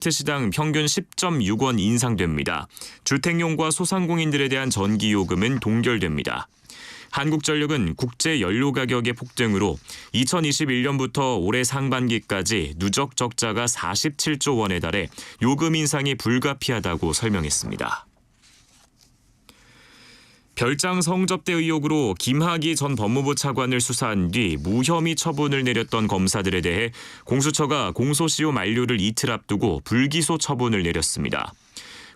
시당 평균 10.6원 인상됩니다. 주택용과 소상공인들에 대한 전기요금은 동결됩니다. 한국전력은 국제 연료 가격의 폭등으로 2021년부터 올해 상반기까지 누적 적자가 47조 원에 달해 요금 인상이 불가피하다고 설명했습니다. 별장 성접대 의혹으로 김학의 전 법무부 차관을 수사한 뒤 무혐의 처분을 내렸던 검사들에 대해 공수처가 공소시효 만료를 이틀 앞두고 불기소 처분을 내렸습니다.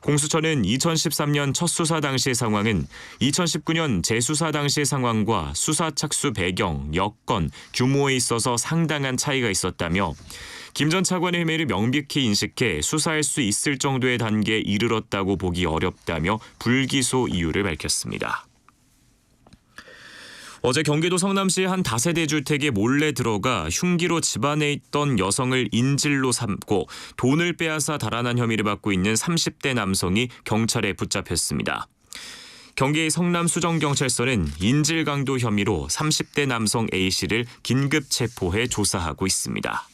공수처는 2013년 첫 수사 당시의 상황은 2019년 재수사 당시의 상황과 수사 착수 배경, 여건, 규모에 있어서 상당한 차이가 있었다며 김 전 차관의 혐의를 명백히 인식해 수사할 수 있을 정도의 단계에 이르렀다고 보기 어렵다며 불기소 이유를 밝혔습니다. 어제 경기도 성남시의 한 다세대 주택에 몰래 들어가 흉기로 집안에 있던 여성을 인질로 삼고 돈을 빼앗아 달아난 혐의를 받고 있는 30대 남성이 경찰에 붙잡혔습니다. 경기 성남수정경찰서는 인질 강도 혐의로 30대 남성 A씨를 긴급 체포해 조사하고 있습니다.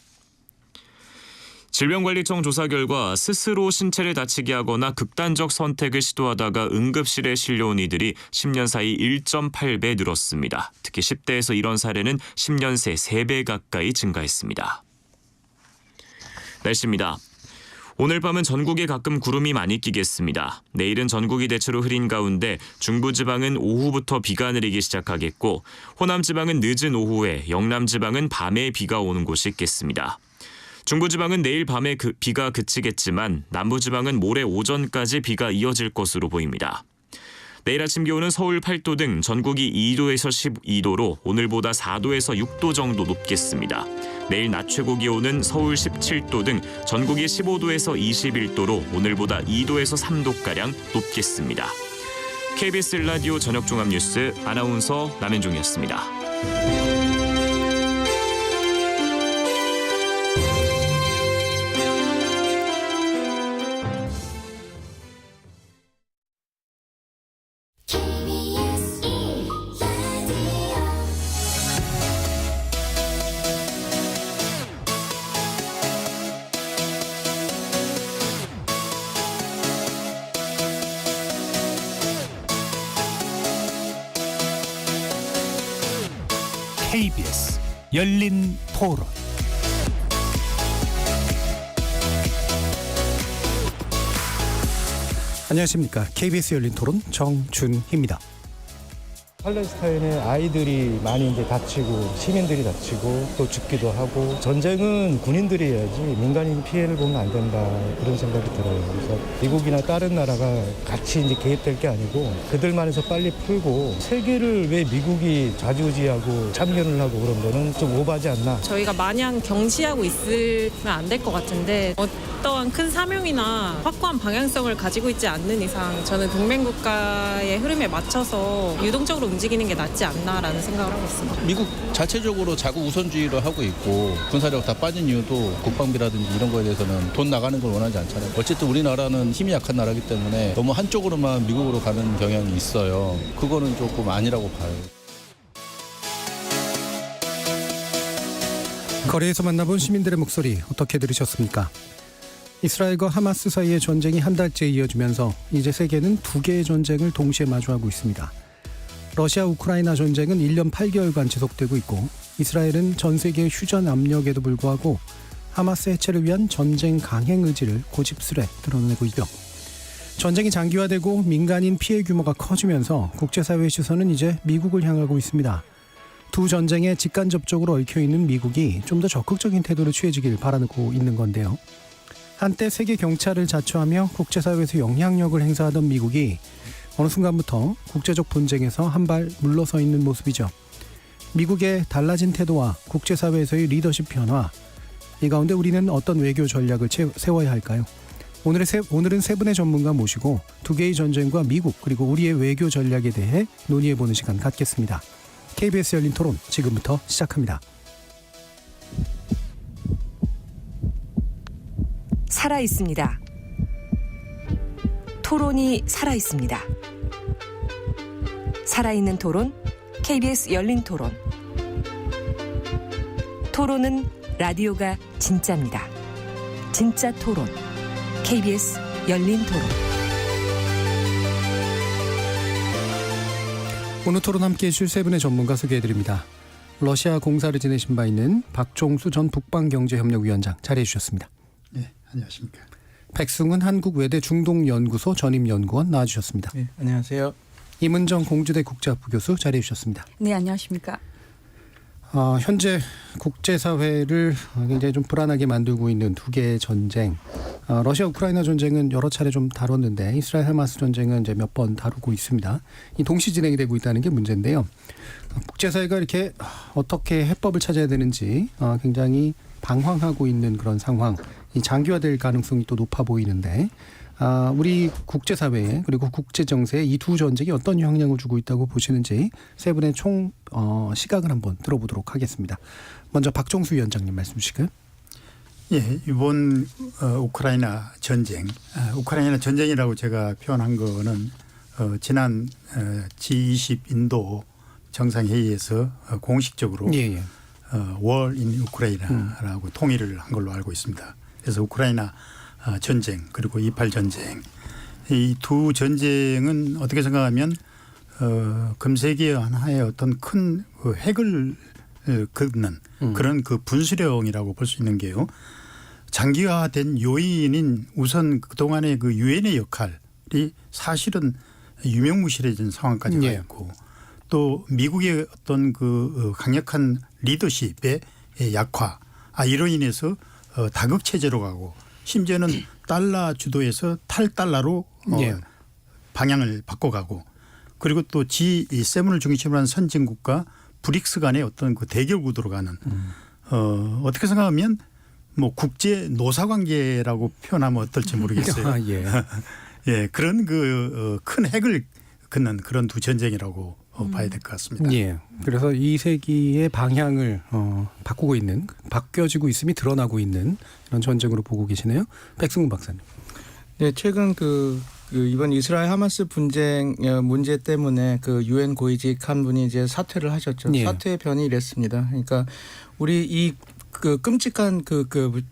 질병관리청 조사 결과 스스로 신체를 다치게 하거나 극단적 선택을 시도하다가 응급실에 실려온 이들이 10년 사이 1.8배 늘었습니다. 특히 10대에서 이런 사례는 10년 새 3배 가까이 증가했습니다. 날씨입니다. 오늘 밤은 전국에 가끔 구름이 많이 끼겠습니다. 내일은 전국이 대체로 흐린 가운데 중부지방은 오후부터 비가 내리기 시작하겠고 호남지방은 늦은 오후에, 영남지방은 밤에 비가 오는 곳이 있겠습니다. 중부지방은 내일 밤에 비가 그치겠지만 남부지방은 모레 오전까지 비가 이어질 것으로 보입니다. 내일 아침 기온은 서울 8도 등 전국이 2도에서 12도로 오늘보다 4도에서 6도 정도 높겠습니다. 내일 낮 최고 기온은 서울 17도 등 전국이 15도에서 21도로 오늘보다 2도에서 3도가량 높겠습니다. KBS 라디오 저녁종합뉴스 아나운서 남현종이었습니다. KBS 열린 토론. 안녕하십니까. KBS 열린 토론 정준희입니다. 팔레스타인의 아이들이 많이 이제 다치고 시민들이 다치고 또 죽기도 하고 전쟁은 군인들이 해야지 민간인 피해를 보면 안 된다 그런 생각이 들어요. 그래서 미국이나 다른 나라가 같이 이제 개입될 게 아니고 그들만에서 빨리 풀고 세계를 왜 미국이 좌지우지하고 참견을 하고 그런 거는 좀 오바지 않나. 저희가 마냥 경시하고 있으면 안 될 것 같은데 어떠한 큰 사명이나 확고한 방향성을 가지고 있지 않는 이상 저는 동맹국가의 흐름에 맞춰서 유동적으로 움직이는 게 낫지 않나라는 생각을 하고 있습니다. 미국 자체적으로 자국 우선주의를 하고 있고 군사력 다 빠진 이유도 국방비라든지 이런 거에 대해서는 돈 나가는 걸 원하지 않잖아요. 어쨌든 우리나라는 힘이 약한 나라이기 때문에 너무 한쪽으로만 미국으로 가는 경향이 있어요. 그거는 조금 아니라고 봐요. 거리에서 만나본 시민들의 목소리 어떻게 들으셨습니까? 이스라엘과 하마스 사이의 전쟁이 한 달째 이어지면서 이제 세계는 두 개의 전쟁을 동시에 마주하고 있습니다. 러시아 우크라이나 전쟁은 1년 8개월간 지속되고 있고 이스라엘은 전 세계의 휴전 압력에도 불구하고 하마스 해체를 위한 전쟁 강행 의지를 고집스레 드러내고 있죠. 전쟁이 장기화되고 민간인 피해 규모가 커지면서 국제사회의 시선은 이제 미국을 향하고 있습니다. 두 전쟁에 직간접적으로 얽혀있는 미국이 좀 더 적극적인 태도를 취해주길 바라고 있는 건데요. 한때 세계 경찰을 자처하며 국제사회에서 영향력을 행사하던 미국이 어느 순간부터 국제적 분쟁에서 한 발 물러서 있는 모습이죠. 미국의 달라진 태도와 국제사회에서의 리더십 변화, 이 가운데 우리는 어떤 외교 전략을 세워야 할까요? 오늘은 세 분의 전문가 모시고 두 개의 전쟁과 미국 그리고 우리의 외교 전략에 대해 논의해보는 시간 갖겠습니다. KBS 열린 토론 지금부터 시작합니다. 살아있습니다. 토론이 살아있습니다. 살아있는 토론, KBS 열린 토론. 토론은 라디오가 진짜입니다. 진짜 토론, KBS 열린 토론. 오늘 토론 함께해 주실 세 분의 전문가 소개해드립니다. 러시아 공사를 지내신 바 있는 박종수 전 북방경제협력위원장 자리해 주셨습니다. 네, 안녕하십니까. 백승훈 한국외대 중동연구소 전임연구원 나와주셨습니다. 네, 안녕하세요. 임은정 공주대 국제학부 교수 자리해 주셨습니다. 네, 안녕하십니까. 현재 국제사회를 굉장히 좀 불안하게 만들고 있는 두 개의 전쟁. 러시아 우크라이나 전쟁은 여러 차례 좀 다뤘는데 이스라엘 하마스 전쟁은 이제 몇 번 다루고 있습니다. 이 동시 진행이 되고 있다는 게 문제인데요. 국제사회가 이렇게 어떻게 해법을 찾아야 되는지 굉장히 방황하고 있는 그런 상황. 이 장기화될 가능성이 또 높아 보이는데 우리 국제사회에 그리고 국제정세에 이 두 전쟁이 어떤 영향을 주고 있다고 보시는지 세 분의 총 시각을 한번 들어보도록 하겠습니다. 먼저 박종수 위원장님 말씀 주시고요. 예, 이번 우크라이나 전쟁, 우크라이나 전쟁이라고 제가 표현한 거는 지난 G20 인도 정상회의에서 공식적으로 예. War in Ukraine라고 통일을 한 걸로 알고 있습니다. 그래서 우크라이나 전쟁 그리고 28 전쟁 이 두 전쟁은 어떻게 생각하면 금세기 하나의 어떤 큰 그 핵을 긋는 그런 그 분수령이라고 볼 수 있는 게요. 장기화된 요인인 우선 그동안의 그 유엔의 역할이 사실은 유명무실해진 상황까지 가 예. 있고 또 미국의 어떤 그 강력한 리더십의 약화 이로 인해서 다극 체제로 가고 심지어는 달러 주도에서 탈달러로 예. 방향을 바꿔가고 그리고 또 G7을 중심으로 한 선진국과 브릭스 간의 어떤 그 대결 구도로 가는 어떻게 생각하면 뭐 국제 노사 관계라고 표현하면 어떨지 모르겠어요. 예. 예, 그런 그 큰 핵을 긋는 그런 두 전쟁이라고 봐야 될 것 같습니다. 예. 그래서 이 세기의 방향을 바꾸고 있는, 바뀌어지고 있음이 드러나고 있는 이런 전쟁으로 보고 계시네요. 백승훈 박사님. 네, 최근 이번 이스라엘 하마스 분쟁 문제 때문에 그 유엔 고위직 한 분이 이제 사퇴를 하셨죠. 예. 사퇴의 변이 이랬습니다. 그러니까 우리 이 그 끔찍한 그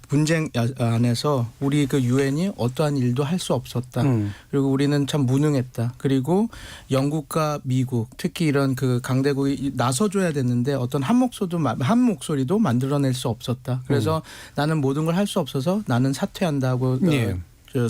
분쟁 안에서 우리 그 유엔이 어떠한 일도 할 수 없었다. 그리고 우리는 참 무능했다. 그리고 영국과 미국 특히 이런 그 강대국이 나서줘야 됐는데 어떤 한 목소리도 만들어낼 수 없었다. 그래서 나는 모든 걸 할 수 없어서 나는 사퇴한다고 예.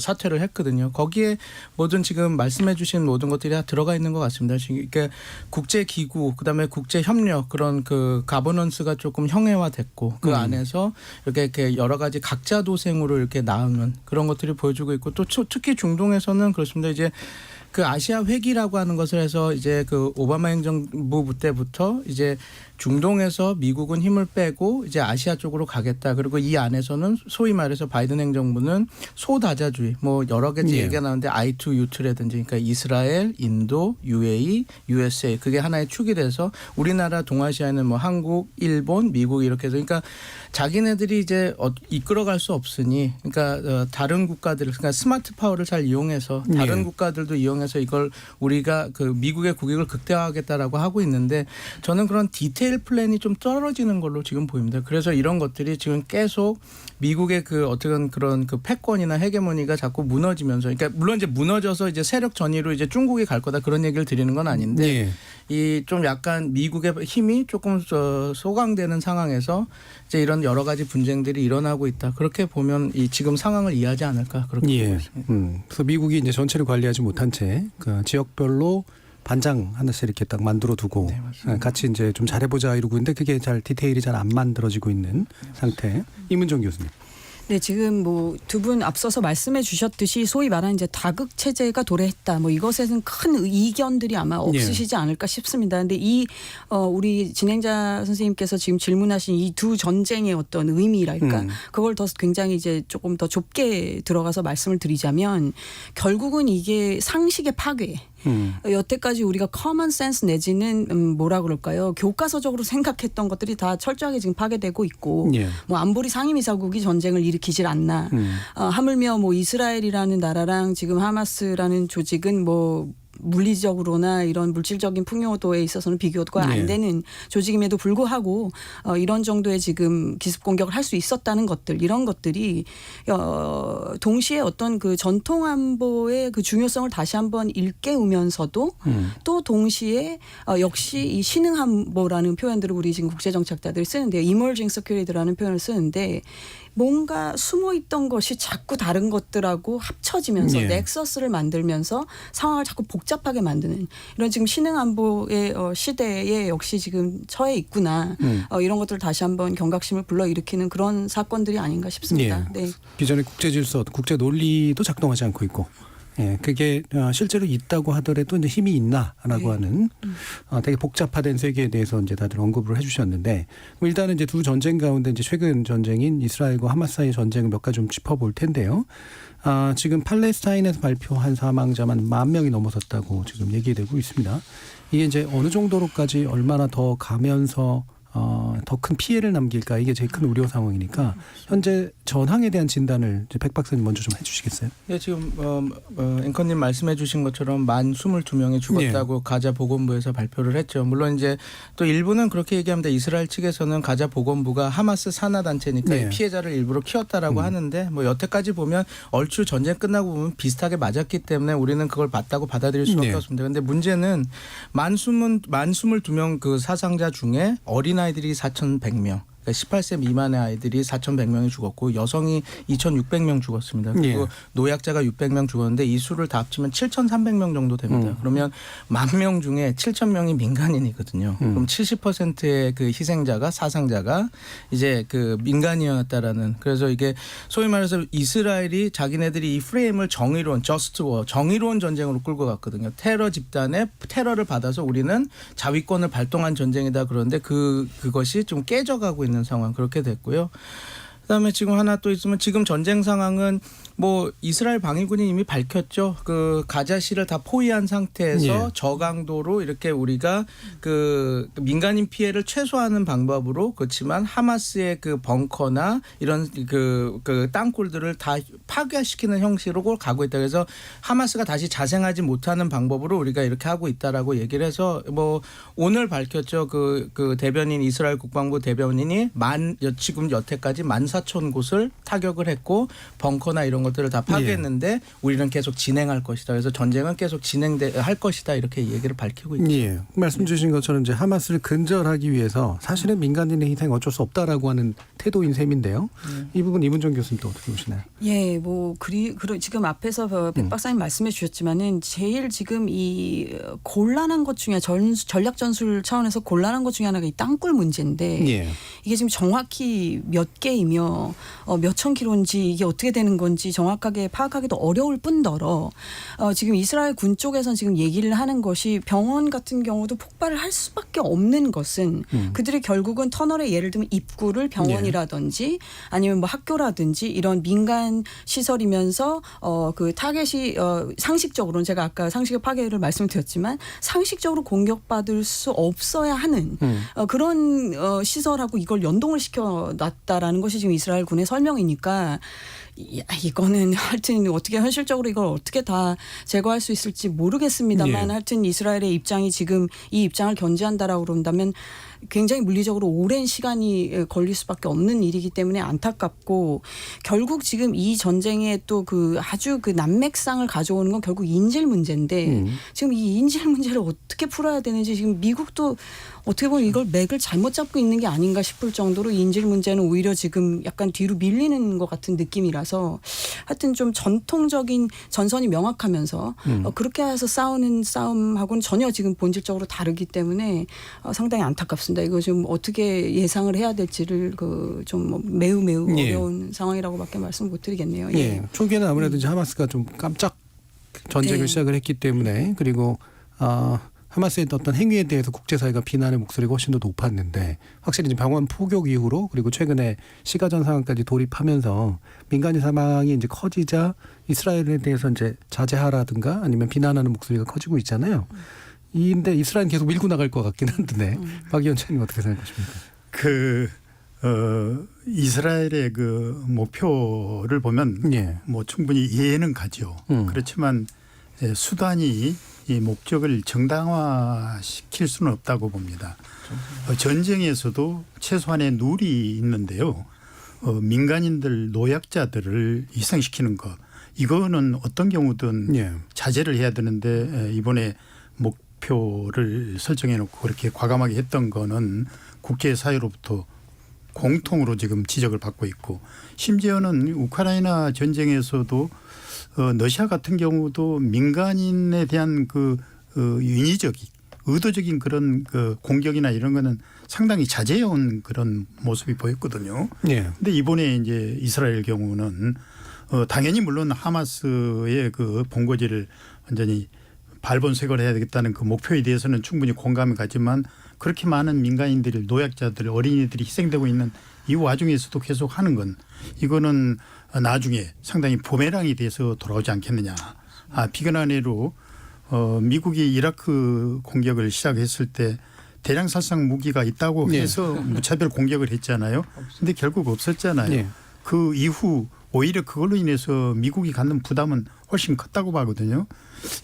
사퇴를 했거든요. 거기에 모든 지금 말씀해 주신 모든 것들이 다 들어가 있는 것 같습니다. 그러니까 국제기구 그다음에 국제협력 그런 그 가버넌스가 조금 형해화됐고 그 안에서 이렇게 여러 가지 각자 도생으로 이렇게 나오는 그런 것들이 보여주고 있고 또 특히 중동에서는 그렇습니다. 이제 그 아시아 회기라고 하는 것을 해서 이제 그 오바마 행정부 때부터 이제 중동에서 미국은 힘을 빼고 이제 아시아 쪽으로 가겠다. 그리고 이 안에서는 소위 말해서 바이든 행정부는 소다자주의 뭐 여러 가지 예. 얘기가 나오는데 I2U2라든지 그러니까 이스라엘, 인도, UAE, USA 그게 하나의 축이 돼서 우리나라 동아시아에는 뭐 한국, 일본, 미국 이렇게 해서 그러니까 자기네들이 이제 이끌어갈 수 없으니 그러니까 다른 국가들 그러니까 스마트 파워를 잘 이용해서 다른 예. 국가들도 이용해서 이걸 우리가 그 미국의 국익을 극대화하겠다라고 하고 있는데 저는 그런 디테일 플랜이 좀 떨어지는 걸로 지금 보입니다. 그래서 이런 것들이 지금 계속 미국의 그 어떤 그런 그 패권이나 헤게모니가 자꾸 무너지면서 그러니까 물론 이제 무너져서 이제 세력 전이로 이제 중국이 갈 거다 그런 얘기를 드리는 건 아닌데 예. 이 좀 약간 미국의 힘이 조금 소강되는 상황에서 이제 이런 여러 가지 분쟁들이 일어나고 있다. 그렇게 보면 이 지금 상황을 이해하지 않을까 그렇게 보고 예. 있습니다. 그래서 미국이 이제 전체를 관리하지 못한 채 그 지역별로 반장 하나씩 이렇게 딱 만들어 두고 네, 같이 이제 좀 잘해보자 이러고 있는데 그게 잘 디테일이 잘 안 만들어지고 있는 상태. 임은정 교수님. 네, 지금 뭐 두 분 앞서서 말씀해 주셨듯이 소위 말하는 이제 다극 체제가 도래했다. 뭐 이것에는 큰 이견들이 아마 없으시지 않을까 싶습니다. 근데 우리 진행자 선생님께서 지금 질문하신 이 두 전쟁의 어떤 의미랄까 그걸 더 굉장히 이제 조금 더 좁게 들어가서 말씀을 드리자면 결국은 이게 상식의 파괴. 여태까지 우리가 커먼 센스 내지는 뭐라 그럴까요? 교과서적으로 생각했던 것들이 다 철저하게 지금 파괴되고 있고 예. 뭐 안보리 상임이사국이 전쟁을 일으키질 않나. 하물며 뭐 이스라엘이라는 나라랑 지금 하마스라는 조직은 뭐 물리적으로나 이런 물질적인 풍요도에 있어서는 비교가 네. 안 되는 조직임에도 불구하고 이런 정도의 지금 기습 공격을 할 수 있었다는 것들 이런 것들이 동시에 어떤 그 전통 안보의 그 중요성을 다시 한번 일깨우면서도 또 동시에 역시 이 신흥 안보라는 표현들을 우리 지금 국제정책자들이 쓰는데요. emerging security라는 표현을 쓰는데 뭔가 숨어있던 것이 자꾸 다른 것들하고 합쳐지면서 예. 넥서스를 만들면서 상황을 자꾸 복잡하게 만드는 이런 지금 신흥 안보의 시대에 역시 지금 처해 있구나. 이런 것들을 다시 한번 경각심을 불러일으키는 그런 사건들이 아닌가 싶습니다. 예. 네. 기존의 국제 질서, 국제 논리도 작동하지 않고 있고, 예, 그게 실제로 있다고 하더라도 이제 힘이 있나라고 네. 하는 되게 복잡화된 세계에 대해서 이제 다들 언급을 해주셨는데, 일단은 이제 두 전쟁 가운데 이제 최근 전쟁인 이스라엘과 하마스 사이의 전쟁을 몇 가지 좀 짚어볼 텐데요. 지금 팔레스타인에서 발표한 사망자만 10,000명이 넘어섰다고 지금 얘기되고 있습니다. 이게 이제 어느 정도로까지 얼마나 더 가면서 더 큰 피해를 남길까, 이게 제일 큰 우려 상황이니까 현재 전황에 대한 진단을 이제 백 박사님 먼저 좀 해주시겠어요? 네, 지금 앵커님 말씀해 주신 것처럼 만 22명이 죽었다고 가자 보건부에서 발표를 했죠. 물론 이제 또 일부는 그렇게 얘기합니다. 이스라엘 측에서는 가자 보건부가 하마스 산하 단체니까 네. 이 피해자를 일부러 키웠다라고 하는데 뭐 여태까지 보면 얼추 전쟁 끝나고 보면 비슷하게 맞았기 때문에 우리는 그걸 맞다고 받아들일 수밖에 네. 없습니다. 그런데 문제는 만 22명 그 사상자 중에 어린아이들이 4,100명. 18세 미만의 아이들이 4,100명이 죽었고 여성이 2,600명 죽었습니다. 그리고 예. 노약자가 600명 죽었는데 이 수를 다 합치면 7,300명 정도 됩니다. 그러면 10,000명 중에 7,000명이 민간인이거든요. 그럼 70%의 그 희생자가 사상자가 이제 그 민간이었다라는, 그래서 이게 소위 말해서 이스라엘이 자기네들이 이 프레임을 정의로운 저스트 워, 정의로운 전쟁으로 끌고 갔거든요. 테러 집단의 테러를 받아서 우리는 자위권을 발동한 전쟁이다. 그런데 그것이 좀 깨져가고 있는 상황, 그렇게 됐고요. 그다음에 지금 하나 또 있으면 지금 전쟁 상황은 뭐 이스라엘 방위군이 이미 밝혔죠. 그 가자시를 다 포위한 상태에서 예. 저강도로 이렇게 우리가 그 민간인 피해를 최소화하는 방법으로, 그렇지만 하마스의 그 벙커나 이런 그 땅굴들을 다 파괴시키는 형식으로 가고 있다. 그래서 하마스가 다시 자생하지 못하는 방법으로 우리가 이렇게 하고 있다라고 얘기를 해서 뭐 오늘 밝혔죠. 그 대변인, 이스라엘 국방부 대변인이 지금 여태까지 14,000곳을 타격을 했고 벙커나 이런 것들을 다 파괴했는데 우리는 계속 진행할 것이다. 그래서 전쟁은 계속 진행할 것이다. 이렇게 얘기를 밝히고 있죠. 예. 말씀 주신 것처럼 이제 하마스를 근절하기 위해서 사실은 민간인의 희생 어쩔 수 없다라고 하는 태도인 셈인데요. 이 부분 이문정 교수님 또 어떻게 보시나요? 예, 뭐 지금 앞에서 백 박사님 말씀해 주셨지만은 제일 지금 이 곤란한 것 중에 전략 전술 차원에서 곤란한 것 중에 하나가 이 땅굴 문제인데 예. 이게 지금 정확히 몇 개이며 몇천 킬로인지 이게 어떻게 되는 건지 정확하게 파악하기도 어려울 뿐더러 지금 이스라엘 군 쪽에서는 지금 얘기를 하는 것이 병원 같은 경우도 폭발을 할 수밖에 없는 것은 그들이 결국은 터널에 예를 들면 입구를 병원이라든지 아니면 뭐 학교라든지 이런 민간 시설이면서 그 타겟이 상식적으로는 제가 아까 상식의 파괴를 말씀드렸지만 상식적으로 공격받을 수 없어야 하는 그런 시설하고 이걸 연동을 시켜놨다라는 것이 지금 이스라엘 군의 설명이니까 이거는 하여튼 어떻게 현실적으로 이걸 어떻게 다 제거할 수 있을지 모르겠습니다만 예. 하여튼 이스라엘의 입장이 지금 이 입장을 견지한다라고 그런다면 굉장히 물리적으로 오랜 시간이 걸릴 수밖에 없는 일이기 때문에 안타깝고 결국 지금 이 전쟁에 또 그 아주 그 난맥상을 가져오는 건 결국 인질 문제인데 지금 이 인질 문제를 어떻게 풀어야 되는지 지금 미국도 어떻게 보면 이걸 맥을 잘못 잡고 있는 게 아닌가 싶을 정도로 인질 문제는 오히려 지금 약간 뒤로 밀리는 것 같은 느낌이라서 하여튼 좀 전통적인 전선이 명확하면서 그렇게 해서 싸우는 싸움하고는 전혀 지금 본질적으로 다르기 때문에 상당히 안타깝습니다. 이거 좀 어떻게 예상을 해야 될지를 좀 매우 예. 어려운 상황이라고밖에 말씀 못 드리겠네요. 예. 초기에는 아무래도 이제 하마스가 좀 깜짝 전쟁을 네. 시작을 했기 때문에 그리고 하마스의 어떤 행위에 대해서 국제사회가 비난의 목소리가 훨씬 더 높았는데 확실히 이제 병원 포격 이후로 그리고 최근에 시가전 상황까지 돌입하면서 민간인 사망이 이제 커지자 이스라엘에 대해서 이제 자제하라든가 아니면 비난하는 목소리가 커지고 있잖아요. 근데 이스라엘은 계속 밀고 나갈 것 같긴 한데 박 위원장님 어떻게 생각하십니까? 이스라엘의 그 목표를 보면 예. 뭐 충분히 이해는 가죠. 그렇지만 수단이 이 목적을 정당화시킬 수는 없다고 봅니다. 전쟁에서도 최소한의 룰이 있는데요. 민간인들, 노약자들을 희생시키는 것. 이거는 어떤 경우든 예. 자제를 해야 되는데 이번에 목표를 설정해 놓고 그렇게 과감하게 했던 거는 국제사회로부터 공통으로 지금 지적을 받고 있고 심지어는 우크라이나 전쟁에서도 러시아 같은 경우도 민간인에 대한 그 인위적인 의도적인 그런 그 공격이나 이런 거는 상당히 자제해온 그런 모습이 보였거든요. 예. 근데 이번에 이제 이스라엘 경우는 당연히 물론 하마스의 그 본거지를 완전히 발본색을 해야 되겠다는 그 목표에 대해서는 충분히 공감이 가지만 그렇게 많은 민간인들이 노약자들 어린이들이 희생되고 있는 이 와중에서도 계속 하는 건 이거는 나중에 상당히 부메랑이 돼서 돌아오지 않겠느냐. 비근한 예로 미국이 이라크 공격을 시작했을 때 대량 살상 무기가 있다고 해서 무차별 공격을 했잖아요. 그런데 결국 없었잖아요. 예. 그 이후 오히려 그걸로 인해서 미국이 갖는 부담은 훨씬 컸다고 봐거든요.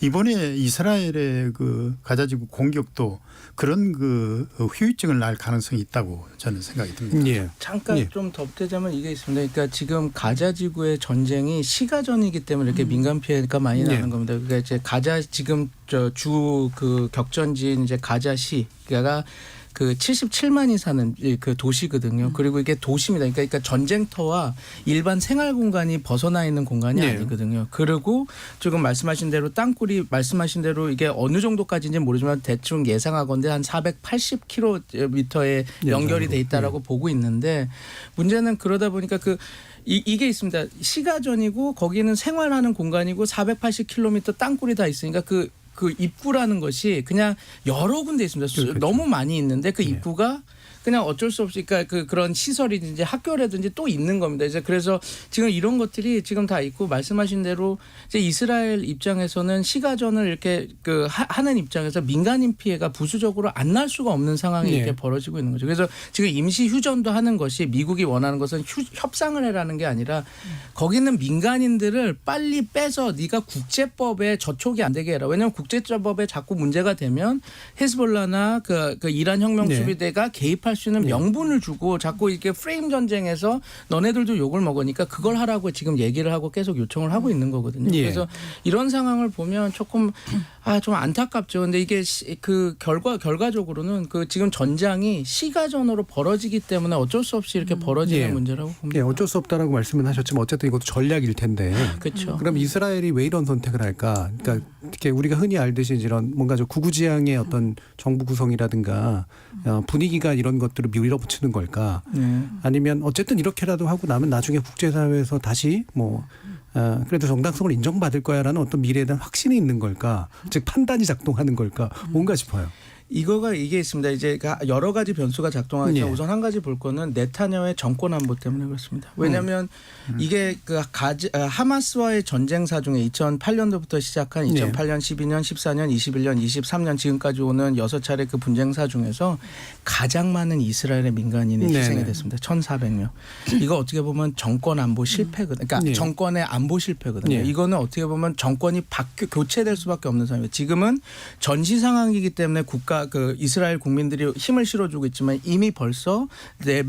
이번에 이스라엘의 그 가자지구 공격도 그런 그 후유증을 낳을 가능성이 있다고 저는 생각이 듭니다. 예. 잠깐 예. 좀 덧대자면 이게 있습니다. 그러니까 지금 가자 지구의 전쟁이 시가전이기 때문에 이렇게 민간 피해가 많이 나는 겁니다. 그러니까 이제 가자 지금 주 그 격전지인 이제 가자시가 그 77만이 사는 그 도시거든요. 그리고 이게 도시입니다. 그러니까 전쟁터와 일반 생활 공간이 벗어나 있는 공간이 아니거든요. 그리고 지금 말씀하신 대로 땅굴이 말씀하신 대로 이게 어느 정도까지인지는 모르지만 대충 예상하건대 한 480km에 연결이 돼 있다라고 보고 있는데 문제는 그러다 보니까 이게 있습니다. 시가전이고 거기는 생활하는 공간이고 480km 땅굴이 다 있으니까 그 입구라는 것이 그냥 여러 군데 있습니다. 그렇죠. 너무 많이 있는데 그 입구가 그냥 어쩔 수 없이 그러니까 그런 시설이든지 학교라든지 또 있는 겁니다. 이제 그래서 지금 이런 것들이 지금 다 있고 말씀하신 대로 이제 이스라엘 입장에서는 시가전을 이렇게 하는 입장에서 민간인 피해가 부수적으로 안 날 수가 없는 상황이 이렇게 벌어지고 있는 거죠. 그래서 지금 임시 휴전도 하는 것이 미국이 원하는 것은 협상을 해라는 게 아니라 거기 있는 민간인들을 빨리 빼서 네가 국제법에 저촉이 안 되게 해라. 왜냐하면 국제법에 자꾸 문제가 되면 헤즈볼라나 그 이란 혁명 수비대가 개입할 수 있는 명분을 주고 자꾸 이렇게 프레임 전쟁에서 너네들도 욕을 먹으니까 그걸 하라고 지금 얘기를 하고 계속 요청을 하고 있는 거거든요. 그래서 이런 상황을 보면 조금 좀 안타깝죠. 근데 이게 결과적으로는 그 지금 전장이 시가전으로 벌어지기 때문에 어쩔 수 없이 이렇게 벌어지는 문제라고 봅니다. 예, 어쩔 수 없다라고 말씀은 하셨지만 어쨌든 이것도 전략일 텐데. 그렇죠. 그럼 이스라엘이 왜 이런 선택을 할까? 그러니까 특히 우리가 흔히 알듯이 이런 뭔가 좀 구구지향의 어떤 정부 구성이라든가 분위기가 이런 것들을 밀어붙이는 걸까? 아니면 어쨌든 이렇게라도 하고 나면 나중에 국제사회에서 다시 그래도 정당성을 인정받을 거야라는 어떤 미래에 대한 확신이 있는 걸까? 즉 판단이 작동하는 걸까? 뭔가 싶어요. 이게 있습니다. 이제 여러 가지 변수가 작동하지만 우선 한 가지 볼 거는 네타냐후의 정권 안보 때문에 그렇습니다. 왜냐하면 이게 하마스와의 전쟁사 중에 2008년도부터 시작한 2008년, 12년, 14년, 21년, 23년 지금까지 오는 6차례 그 분쟁사 중에서 가장 많은 이스라엘의 민간인이 희생이 됐습니다. 1,400명. 이거 어떻게 보면 정권 안보 실패거든요. 그러니까 정권의 안보 실패거든요. 이거는 어떻게 보면 정권이 교체될 수밖에 없는 상황이에요. 지금은 전시 상황이기 때문에 이스라엘 국민들이 힘을 실어주고 있지만 이미 벌써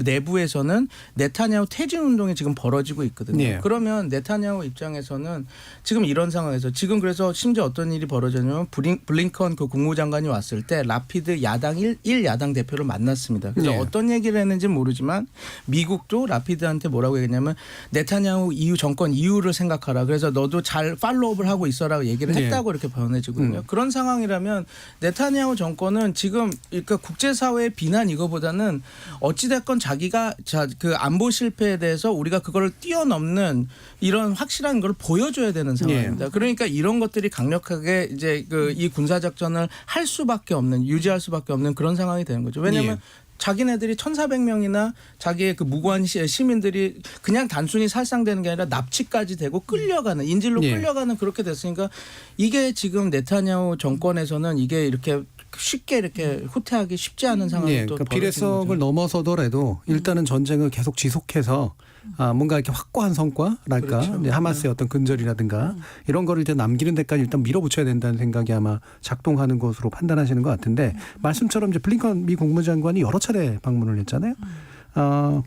내부에서는 네타냐후 퇴진 운동이 지금 벌어지고 있거든요. 그러면 네타냐후 입장에서는 지금 이런 상황에서 지금 그래서 심지어 어떤 일이 벌어졌냐면 블링컨 그 국무장관이 왔을 때 라피드 야당 1야당 대표를 만났습니다. 그래서 어떤 얘기를 했는지 모르지만 미국도 라피드한테 뭐라고 얘기했냐면 네타냐후 정권 이후를 생각하라. 그래서 너도 잘 팔로우업을 하고 있어라고 얘기를 했다고 이렇게 변해지거든요. 그런 상황이라면 네타냐후 정권은 지금 그러니까 국제사회의 비난 이거보다는 어찌됐건 자기가 그 안보 실패에 대해서 우리가 그거를 뛰어넘는 이런 확실한 걸 보여줘야 되는 상황입니다. 그러니까 이런 것들이 강력하게 이제 이 군사작전을 할 수밖에 없는 유지할 수밖에 없는 그런 상황이 되는 거죠. 왜냐하면 자기네들이 1,400명이나 자기의 그 무고한 시민들이 그냥 단순히 살상되는 게 아니라 납치까지 되고 끌려가는 인질로 끌려가는 그렇게 됐으니까 이게 지금 네타냐후 정권에서는 이게 이렇게 쉽게 이렇게 후퇴하기 쉽지 않은 상황이 예, 또 그러니까 벌어지는 비례성을 거죠. 넘어서더라도 일단은 전쟁을 계속 지속해서 뭔가 이렇게 확고한 성과랄까 그렇죠. 이제 하마스의 어떤 근절이라든가 이런 거를 이제 남기는 데까지 일단 밀어붙여야 된다는 생각이 아마 작동하는 것으로 판단하시는 것 같은데 말씀처럼 이제 블링컨 미 국무장관이 여러 차례 방문을 했잖아요.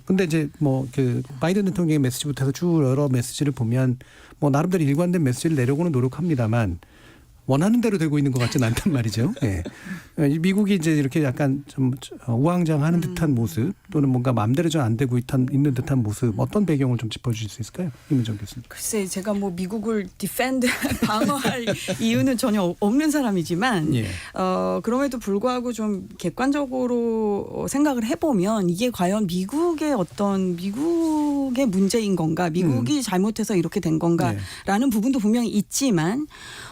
근데 이제 뭐 그 바이든 대통령의 메시지부터 해서 쭉 여러 메시지를 보면 뭐 나름대로 일관된 메시지를 내려고는 노력합니다만 원하는 대로 되고 있는 것 같지는 않단 말이죠. 예. 미국이 이제 이렇게 약간 좀 우왕좌왕하는 듯한 모습 또는 뭔가 마음대로 좀 안 되고 있는 듯한 모습 어떤 배경을 좀 짚어주실 수 있을까요, 김은정 교수님? 글쎄 제가 뭐 미국을 디펜드 방어할 이유는 전혀 없는 사람이지만 예. 그럼에도 불구하고 좀 객관적으로 생각을 해보면 이게 과연 미국의 문제인 건가, 미국이 잘못해서 이렇게 된 건가라는 부분도 분명히 있지만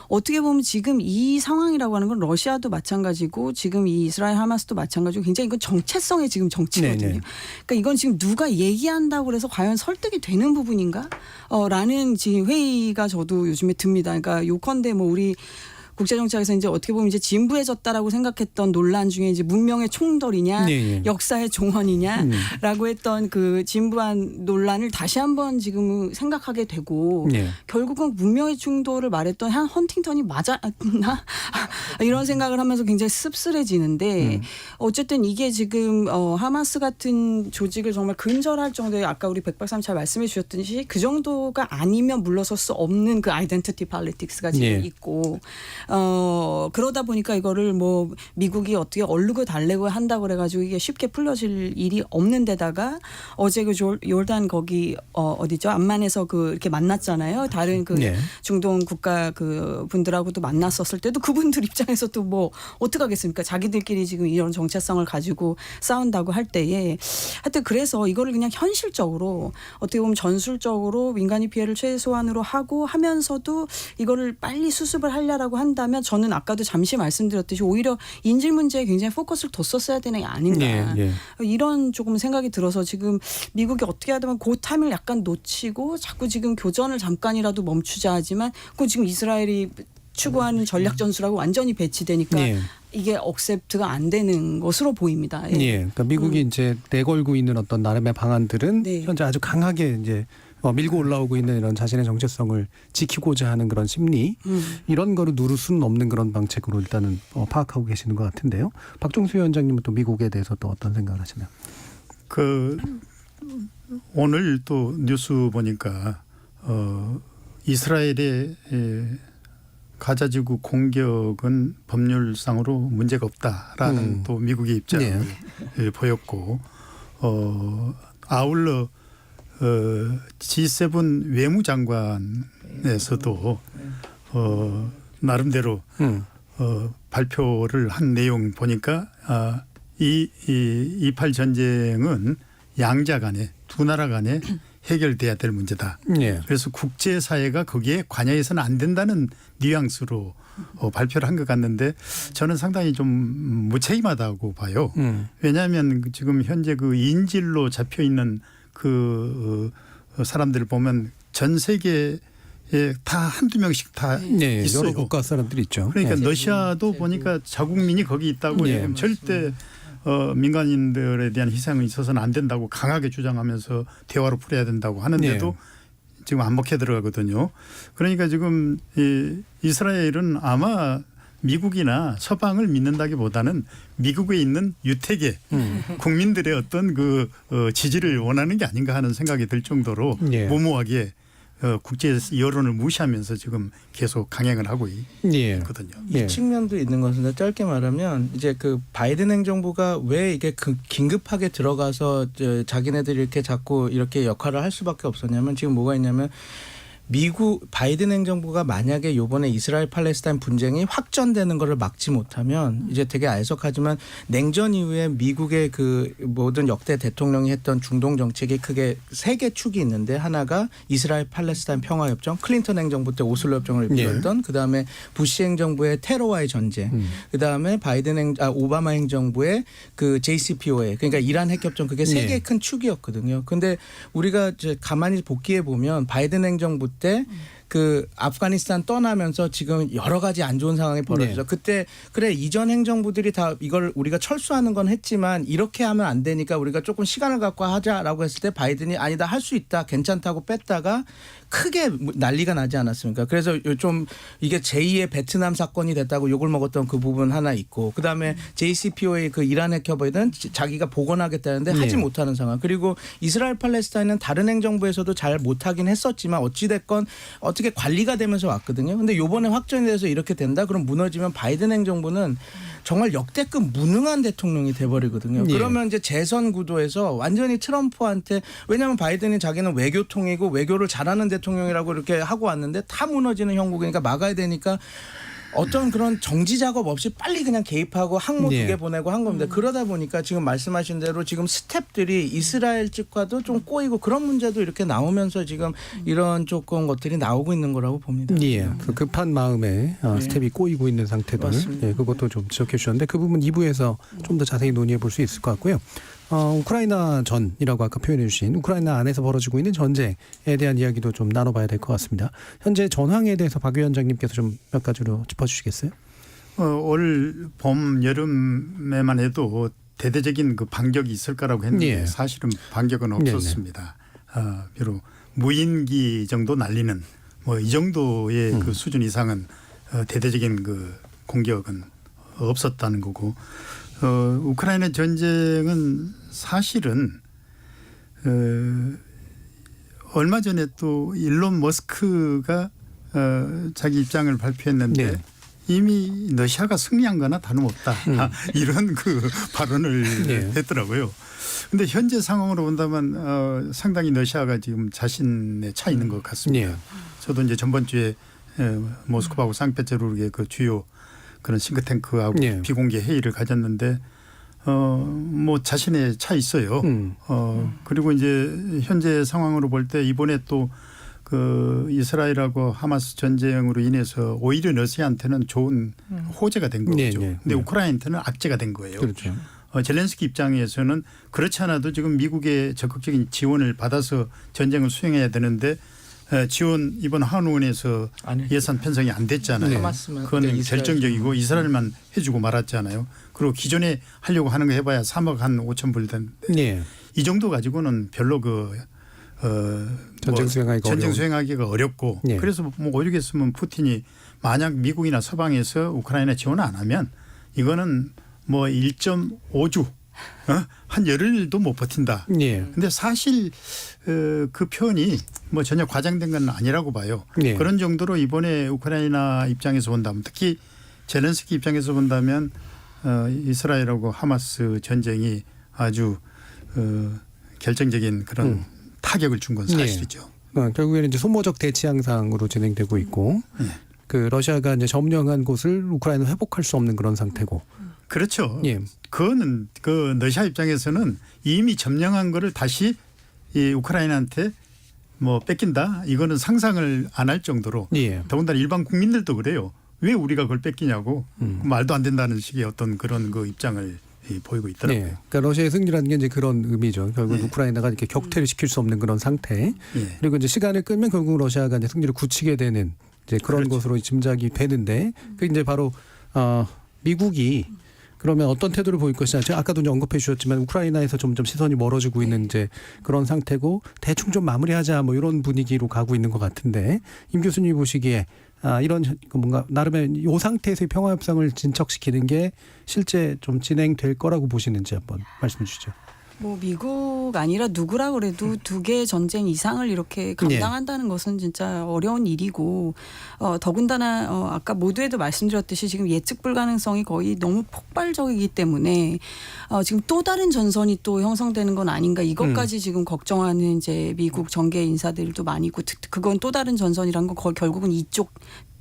어떻게 보면 지금 이 상황이라고 하는 건 러시아도 마찬가지고 지금 이 이스라엘 하마스도 마찬가지고 굉장히 이건 정체성의 지금 정치거든요. 네네. 그러니까 이건 지금 누가 얘기한다고 해서 과연 설득이 되는 부분인가? 라는 지금 회의가 저도 요즘에 듭니다. 그러니까 요컨대 뭐 우리 국제정치학에서 이제 어떻게 보면 이제 진부해졌다라고 생각했던 논란 중에 이제 문명의 총돌이냐, 예. 역사의 종언이냐라고 했던 그 진부한 논란을 다시 한번 지금 생각하게 되고 예. 결국은 문명의 충돌을 말했던 한 헌팅턴이 맞았나 이런 생각을 하면서 굉장히 씁쓸해지는데 어쨌든 이게 지금 하마스 같은 조직을 정말 근절할 정도의 아까 우리 백 박사님 잘 말씀해 주셨듯이 그 정도가 아니면 물러설 수 없는 그 아이덴티티 팔리틱스가 지금 예. 있고 그러다 보니까 이거를 뭐 미국이 어떻게 얼르고 달래고 한다고 그래가지고 이게 쉽게 풀려질 일이 없는 데다가 어제 그 요르단 거기 어디죠? 암만에서 그 이렇게 만났잖아요. 다른 그 네. 중동 국가 그 분들하고도 만났었을 때도 그분들 입장에서 또 뭐 어떻게 하겠습니까? 자기들끼리 지금 이런 정체성을 가지고 싸운다고 할 때에 하여튼 그래서 이거를 그냥 현실적으로 어떻게 보면 전술적으로 민간인 피해를 최소한으로 하고 하면서도 이거를 빨리 수습을 하려라고 한다면 저는 아까도 잠시 말씀드렸듯이 오히려 인질 문제에 굉장히 포커스를 뒀었어야 되는 게 아닌가. 예. 이런 조금 생각이 들어서 지금 미국이 어떻게 하든 그 타임을 약간 놓치고 자꾸 지금 교전을 잠깐이라도 멈추자 하지만 그 지금 이스라엘이 추구하는 전략 전술하고 완전히 배치되니까 예. 이게 억셉트가 안 되는 것으로 보입니다. 예. 예. 그러니까 미국이 이제 내걸고 있는 어떤 나름의 방안들은 네. 현재 아주 강하게 이제 밀고 올라오고 있는 이런 자신의 정체성을 지키고자 하는 그런 심리 이런 거를 누를 수는 없는 그런 방책으로 일단은 파악하고 계시는 것 같은데요. 박종수 위원장님은 또 미국에 대해서 또 어떤 생각을 하시나요? 오늘 또 뉴스 보니까 이스라엘의 가자지구 공격은 법률상으로 문제가 없다라는 또 미국의 입장을 보였고 아울러 G7 외무장관에서도 나름대로 발표를 한 내용 보니까 이 28 전쟁은 양자 간에 두 나라 간에 해결돼야 될 문제다. 예. 그래서 국제사회가 거기에 관여해서는 안 된다는 뉘앙스로 발표를 한 것 같는데 저는 상당히 좀 무책임하다고 봐요. 왜냐하면 지금 현재 그 인질로 잡혀 있는 그 사람들을 보면 전 세계에 다 한두 명씩 다 있어요. 여러 국가 사람들이 있죠. 그러니까 러시아도 보니까 자국민이 거기 있다고 절대 민간인들에 대한 희생은 있어서는 안 된다고 강하게 주장하면서 대화로 풀어야 된다고 하는데도 지금 안 먹혀 들어가거든요. 그러니까 지금 이스라엘은 아마 미국이나 서방을 믿는다기보다는 미국에 있는 유태계 국민들의 어떤 그 지지를 원하는 게 아닌가 하는 생각이 들 정도로 무모하게 국제 여론을 무시하면서 지금 계속 강행을 하고 있거든요. 이 측면도 있는 것은 짧게 말하면 이제 그 바이든 행정부가 왜 이게 긴급하게 들어가서 자기네들이 이렇게 자꾸 이렇게 역할을 할 수밖에 없었냐면 지금 뭐가 있냐면 미국 바이든 행정부가 만약에 이번에 이스라엘 팔레스타인 분쟁이 확전되는 것을 막지 못하면 이제 되게 알석하지만 냉전 이후에 미국의 그 모든 역대 대통령이 했던 중동 정책이 크게 세 개 축이 있는데 하나가 이스라엘 팔레스타인 평화협정, 클린턴 행정부 때 오슬로 협정을 이끌었던 그다음에 부시 행정부의 테러와의 전쟁, 그다음에 오바마 행정부의 그 JCPOA 그러니까 이란 핵협정 그게 세 개의 큰 축이었거든요. 근데 우리가 이제 가만히 복귀해 보면 바이든 행정부 때 그 아프가니스탄 떠나면서 지금 여러 가지 안 좋은 상황이 벌어지죠. 네. 그때 그래 이전 행정부들이 다 이걸 우리가 철수하는 건 했지만 이렇게 하면 안 되니까 우리가 조금 시간을 갖고 하자라고 했을 때 바이든이 아니다 할 수 있다 괜찮다고 뺐다가 크게 난리가 나지 않았습니까? 그래서 좀 이게 제2의 베트남 사건이 됐다고 욕을 먹었던 그 부분 하나 있고 그다음에 JCPOA 그 이란 핵협의는 자기가 복원하겠다는데 하지 네. 못하는 상황. 그리고 이스라엘 팔레스타인은 다른 행정부에서도 잘 못하긴 했었지만 어찌됐건 어떻게 관리가 되면서 왔거든요. 근데 요번에 확정이 돼서 이렇게 된다? 그럼 무너지면 바이든 행정부는 정말 역대급 무능한 대통령이 돼버리거든요. 예. 그러면 이제 재선 구도에서 완전히 트럼프한테 왜냐하면 바이든이 자기는 외교통이고 외교를 잘하는 대통령이라고 이렇게 하고 왔는데 다 무너지는 형국이니까 막아야 되니까 어떤 그런 정지 작업 없이 빨리 그냥 개입하고 항모 네. 2개 보내고 한 겁니다. 그러다 보니까 지금 말씀하신 대로 지금 스텝들이 이스라엘 측과도 좀 꼬이고 그런 문제도 이렇게 나오면서 지금 이런 조금 것들이 나오고 있는 거라고 봅니다. 예, 그 급한 마음에 스텝이 꼬이고 있는 상태들, 맞습니다. 예, 그것도 좀 지적해 주셨는데 그 부분 2부에서 좀 더 자세히 논의해 볼 수 있을 것 같고요. 우크라이나 전이라고 아까 표현해 주신 우크라이나 안에서 벌어지고 있는 전쟁에 대한 이야기도 좀 나눠봐야 될 것 같습니다. 현재 전황에 대해서 박 위원장님께서 좀 몇 가지로 짚어주시겠어요? 올 봄 여름에만 해도 대대적인 그 반격이 있을 거라고 했는데 예. 사실은 반격은 없었습니다. 비록 무인기 정도 날리는 뭐 이 정도의 그 수준 이상은 대대적인 그 공격은 없었다는 거고 우크라이나 전쟁은 사실은 얼마 전에 또 일론 머스크가 자기 입장을 발표했는데 네. 이미 러시아가 승리한 거나 다름없다. 이런 그 발언을 네. 했더라고요. 그런데 현재 상황으로 본다면 상당히 러시아가 지금 자신에 차 있는 것 같습니다. 네. 저도 이제 전번 주에 모스크바하고 상페테르부르크의 그 주요 그런 싱크탱크하고 네. 비공개 회의를 가졌는데 뭐 자신의 차 있어요. 그리고 이제 현재 상황으로 볼 때 이번에 또 그 이스라엘하고 하마스 전쟁으로 인해서 오히려 러시아한테는 좋은 호재가 된 거죠. 네, 네, 근데 네. 우크라이나한테는 악재가 된 거예요. 그렇죠. 젤렌스키 입장에서는 그렇지 않아도 지금 미국의 적극적인 지원을 받아서 전쟁을 수행해야 되는데 지원 이번 한의원에서 예산 편성이 안 됐잖아요. 네. 하마스만 그건 그때 이스라엘 결정적이고 이스라엘만 해주고 말았잖아요. 그리고 기존에 하려고 하는 거 해봐야 3억 한 5천 불 되는데 네. 이 정도 가지고는 별로 전쟁 수행하기가 어렵고 네. 그래서 뭐 오죽했으면 푸틴이 만약 미국이나 서방에서 우크라이나 지원 안 하면 이거는 뭐 1.5주 한 열흘도 못 버틴다. 네. 근데 사실 그 표현이 뭐 전혀 과장된 건 아니라고 봐요. 네. 그런 정도로 이번에 우크라이나 입장에서 본다면 특히 젤렌스키 입장에서 본다면 이스라엘하고 하마스 전쟁이 아주 결정적인 그런 타격을 준 건 사실이죠. 결국에는 이제 소모적 대치 양상으로 진행되고 있고 그 러시아가 이제 점령한 곳을 우크라이나 회복할 수 없는 그런 상태고. 그렇죠. 예. 그거는 그 러시아 입장에서는 이미 점령한 거를 다시 이 우크라이나한테 뭐 뺏긴다. 이거는 상상을 안 할 정도로 예. 더군다나 일반 국민들도 그래요. 왜 우리가 그걸 뺏기냐고 말도 안 된다는 식의 어떤 그런 그 입장을 보이고 있더라고요. 네. 그러니까 러시아의 승리라는 게 이제 그런 의미죠. 결국 우크라이나가 이렇게 격퇴를 시킬 수 없는 그런 상태. 그리고 이제 시간을 끌면 결국 러시아가 이제 승리를 굳히게 되는 이제 그런 그렇죠. 것으로 짐작이 되는데 그 이제 바로 미국이 그러면 어떤 태도를 보일 것이냐. 제가 아까도 이제 언급해 주셨지만 우크라이나에서 점점 시선이 멀어지고 있는 이제 그런 상태고 대충 좀 마무리하자 뭐 이런 분위기로 가고 있는 것 같은데 임 교수님이 보시기에 이런 뭔가 나름의 이 상태에서의 평화 협상을 진척시키는 게 실제 좀 진행될 거라고 보시는지 한번 말씀해 주시죠. 뭐 미국 아니라 누구라 그래도 두 개의 전쟁 이상을 이렇게 감당한다는 것은 진짜 어려운 일이고 더군다나 아까 모두에도 말씀드렸듯이 지금 예측 불가능성이 거의 너무 폭발적이기 때문에 지금 또 다른 전선이 또 형성되는 건 아닌가 이것까지 지금 걱정하는 이제 미국 정계 인사들도 많이 있고 그건 또 다른 전선이란 건 결국은 이쪽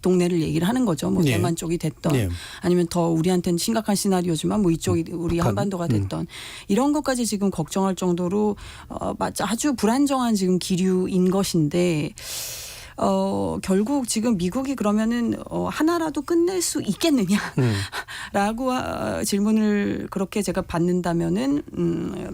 동네를 얘기를 하는 거죠. 뭐 대만 쪽이 됐던 아니면 더 우리한테는 심각한 시나리오지만 뭐 이쪽이 우리 한반도가 됐던 이런 것까지 지금 걱정할 정도로 아주 불안정한 지금 기류인 것인데 결국 지금 미국이 그러면은 하나라도 끝낼 수 있겠느냐 라고 질문을 그렇게 제가 받는다면은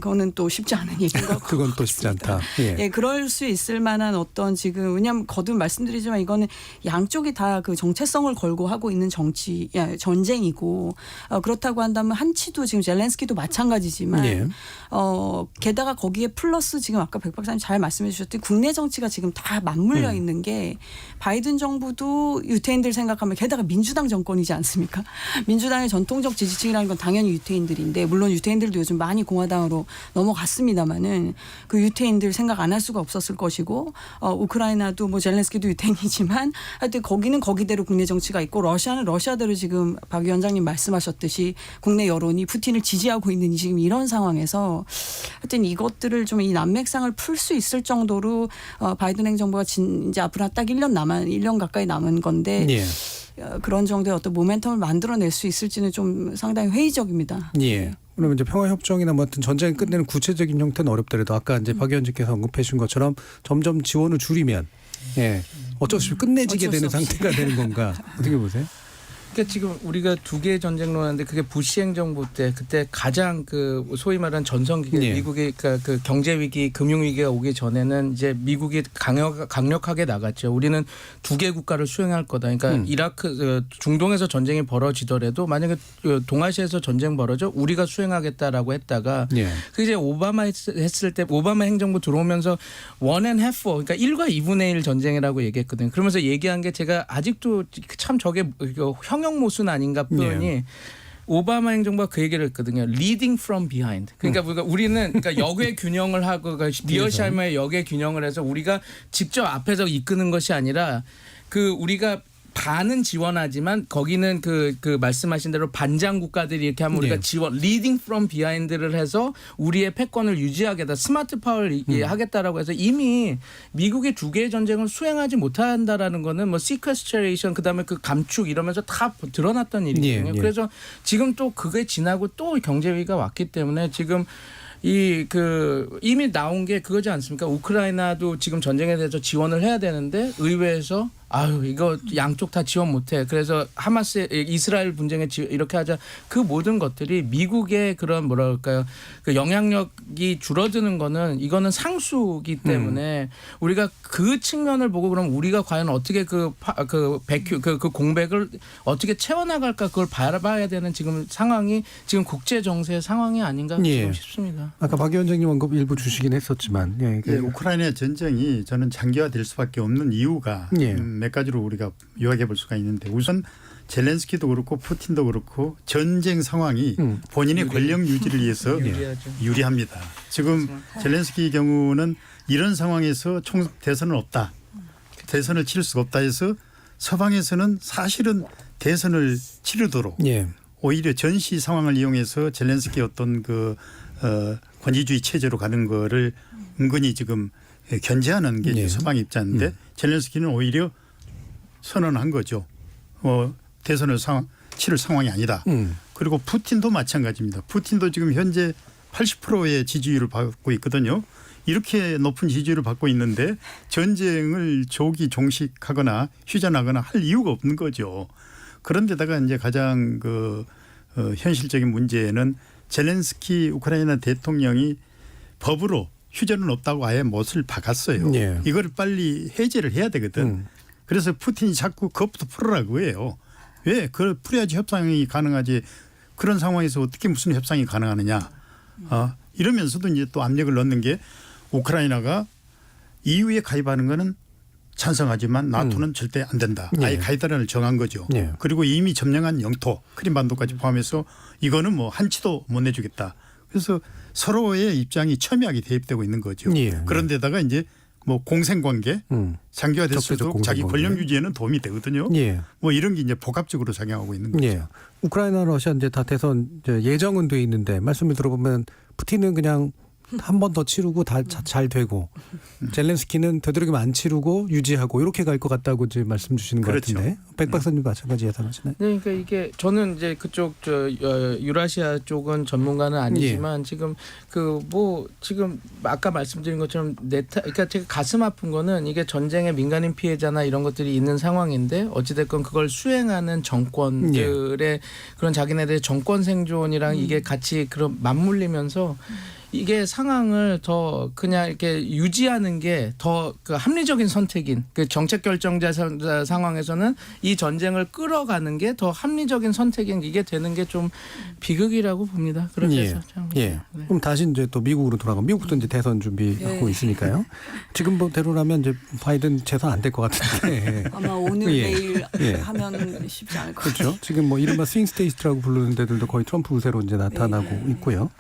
그거는 또 쉽지 않은 얘기인 것 같습니다. 그건 또 쉽지 않다. 예. 예, 그럴 수 있을 만한 어떤 지금 왜냐하면 거듭 말씀드리지만 이거는 양쪽이 다 그 정체성을 걸고 하고 있는 전쟁이고 그렇다고 한다면 한치도 지금 젤렌스키도 마찬가지지만 예. 게다가 거기에 플러스 지금 아까 백 박사님 잘 말씀해 주셨듯이 국내 정치가 지금 다 맞물려 있는 게 바이든 정부도 유태인들 생각하면 게다가 민주당 정권이지 않습니까? 민주당의 전통적 지지층이라는 건 당연히 유태인들인데 물론 유태인들도 요즘 많이 공화당으로 넘어갔습니다마는 그 유태인들 생각 안 할 수가 없었을 것이고 우크라이나도 뭐 젤렌스키도 유태인이지만 하여튼 거기는 거기대로 국내 정치가 있고 러시아는 러시아대로 지금 박 위원장님 말씀하셨듯이 국내 여론이 푸틴을 지지하고 있는 지금 이런 상황에서 하여튼 이것들을 좀 이 난맥상을 풀 수 있을 정도로 바이든 행정부가 이제 앞으로 딱 1년 가까이 남은 건데 예. 그런 정도의 어떤 모멘텀을 만들어낼 수 있을지는 좀 상당히 회의적입니다. 예. 그러면 이제 평화협정이나 뭐 어떤 전쟁을 끝내는 구체적인 형태는 어렵더라도 아까 이제 박 의원님께서 언급해 주신 것처럼 점점 지원을 줄이면 예. 어쩔 수 없이 끝내지게 어쩔 수 되는 없이. 상태가 되는 건가 어떻게 보세요? 그러니까 지금 우리가 두 개의 전쟁을 하는데 그게 부시 행정부 때 그때 가장 그 소위 말하는 전성기 예. 미국의 그 경제 위기, 금융 위기가 오기 전에는 이제 미국이 강력하게 나갔죠. 우리는 두 개 국가를 수행할 거다. 그러니까 이라크 중동에서 전쟁이 벌어지더라도 만약에 동아시아에서 전쟁 벌어져 우리가 수행하겠다라고 했다가 예. 그 이제 오바마 했을 때 오바마 행정부 들어오면서 원 앤 해프 그러니까 1과 2분의 1 전쟁이라고 얘기했거든요. 그러면서 얘기한 게 제가 아직도 참 저게 형용모순 아닌가 표현이 예. 오바마 행정부가 그 얘기를 했거든요. Leading from behind. 그러니까 우리는 그러니까 역의 균형을 하고 미어샤이머의 역의 균형을 해서 우리가 직접 앞에서 이끄는 것이 아니라 그 우리가 반은 지원하지만 거기는 그 말씀하신 대로 반장 국가들이 이렇게 하면 우리가 네. 지원 leading from behind를 해서 우리의 패권을 유지하겠다 스마트 파워를 하겠다라고 해서 이미 미국이 두 개의 전쟁을 수행하지 못한다라는 거는 뭐 sequestration 그다음에 그 감축 이러면서 다 드러났던 일이거든요. 예, 예. 그래서 지금 또 그게 지나고 또 경제 위기가 왔기 때문에 지금 이미 나온 게 그거지 않습니까? 우크라이나도 지금 전쟁에 대해서 지원을 해야 되는데 의회에서 이거 양쪽 다 지원 못해. 그래서 하마스 이스라엘 분쟁에 이렇게 하자. 그 모든 것들이 미국의 그런 뭐랄까요 그 영향력이 줄어드는 거는 이거는 상수기 때문에 우리가 그 측면을 보고 그럼 우리가 과연 어떻게 그 공백을 어떻게 채워나갈까 그걸 바라봐야 되는 지금 상황이 지금 국제 정세의 상황이 아닌가 예. 싶습니다. 아까 박 위원장님 언급 일부 주시긴 했었지만 예. 예, 우크라이나 전쟁이 저는 장기화될 수밖에 없는 이유가 예. 몇 가지로 우리가 요약해 볼 수가 있는데 우선 젤렌스키도 그렇고 푸틴도 그렇고 전쟁 상황이 본인의 권력 유지를 위해서 유리하죠. 유리합니다. 지금 젤렌스키 경우는 이런 상황에서 대선은 없다. 대선을 치를 수가 없다 해서 서방에서는 사실은 대선을 치르도록 예. 오히려 전시 상황을 이용해서 젤렌스키 어떤 권위주의 체제로 가는 거를 은근히 지금 견제하는 게 예. 서방 입장인데 젤렌스키는 오히려 선언한 거죠. 대선을 치를 상황이 아니다. 그리고 푸틴도 마찬가지입니다. 푸틴도 지금 현재 80%의 지지율을 받고 있거든요. 이렇게 높은 지지율을 받고 있는데 전쟁을 조기 종식하거나 휴전하거나 할 이유가 없는 거죠. 그런데다가 이제 가장 현실적인 문제는 젤렌스키 우크라이나 대통령이 법으로 휴전은 없다고 아예 못을 박았어요. 예. 이걸 빨리 해제를 해야 되거든. 그래서 푸틴이 자꾸 그것부터 풀으라고 해요. 왜? 그걸 풀어야지 협상이 가능하지. 그런 상황에서 어떻게 무슨 협상이 가능하느냐. 이러면서도 이제 또 압력을 넣는 게 우크라이나가 EU에 가입하는 거는 찬성하지만 나토는 절대 안 된다. 아예 가이드라인을 정한 거죠. 예. 그리고 이미 점령한 영토 크림반도까지 포함해서 이거는 뭐 한치도 못 내주겠다. 그래서 서로의 입장이 첨예하게 대입되고 있는 거죠. 예. 그런데다가 이제 뭐 공생관계 장기화될수록 자기 권력 유지에는 도움이 되거든요. 예. 뭐 이런 게 이제 복합적으로 작용하고 있는 거죠. 예. 우크라이나 러시아 이제 다 대선 이제 예정은 돼 있는데 말씀을 들어보면 푸틴은 그냥 한 번 더 치르고 다 잘 되고 젤렌스키는 되도록이면 안 치르고 유지하고 이렇게 갈 것 같다고 이제 말씀 주시는 것 그렇죠. 같은데 백 박사님도 마찬가지 예상하시나요? 네, 그러니까 이게 저는 이제 그쪽 유라시아 쪽은 전문가는 아니지만 지금 지금 아까 말씀드린 것처럼 그러니까 제가 가슴 아픈 거는 이게 전쟁의 민간인 피해자나 이런 것들이 있는 상황인데 어찌됐건 그걸 수행하는 정권들의 그런 자기네들의 정권 생존이랑 이게 같이 그런 맞물리면서 이게 상황을 더 그냥 이렇게 유지하는 게 더 그 합리적인 선택인 그 정책 결정자 상황에서는 이 전쟁을 끌어가는 게 더 합리적인 선택인 이게 되는 게 좀 비극이라고 봅니다. 그렇게 해서 참. 네. 그럼 다시 이제 또 미국으로 돌아가면 미국도 이제 대선 준비하고 있으니까요. 지금 대로라면 이제 바이든 재선 안 될 것 같은데 아마 오늘 내일 예. 하면 쉽지 않을 것 그렇죠. 같아요. 지금 뭐 이른바 스윙 스테이트라고 부르는 데들도 거의 트럼프 우세로 이제 나타나고 있고요.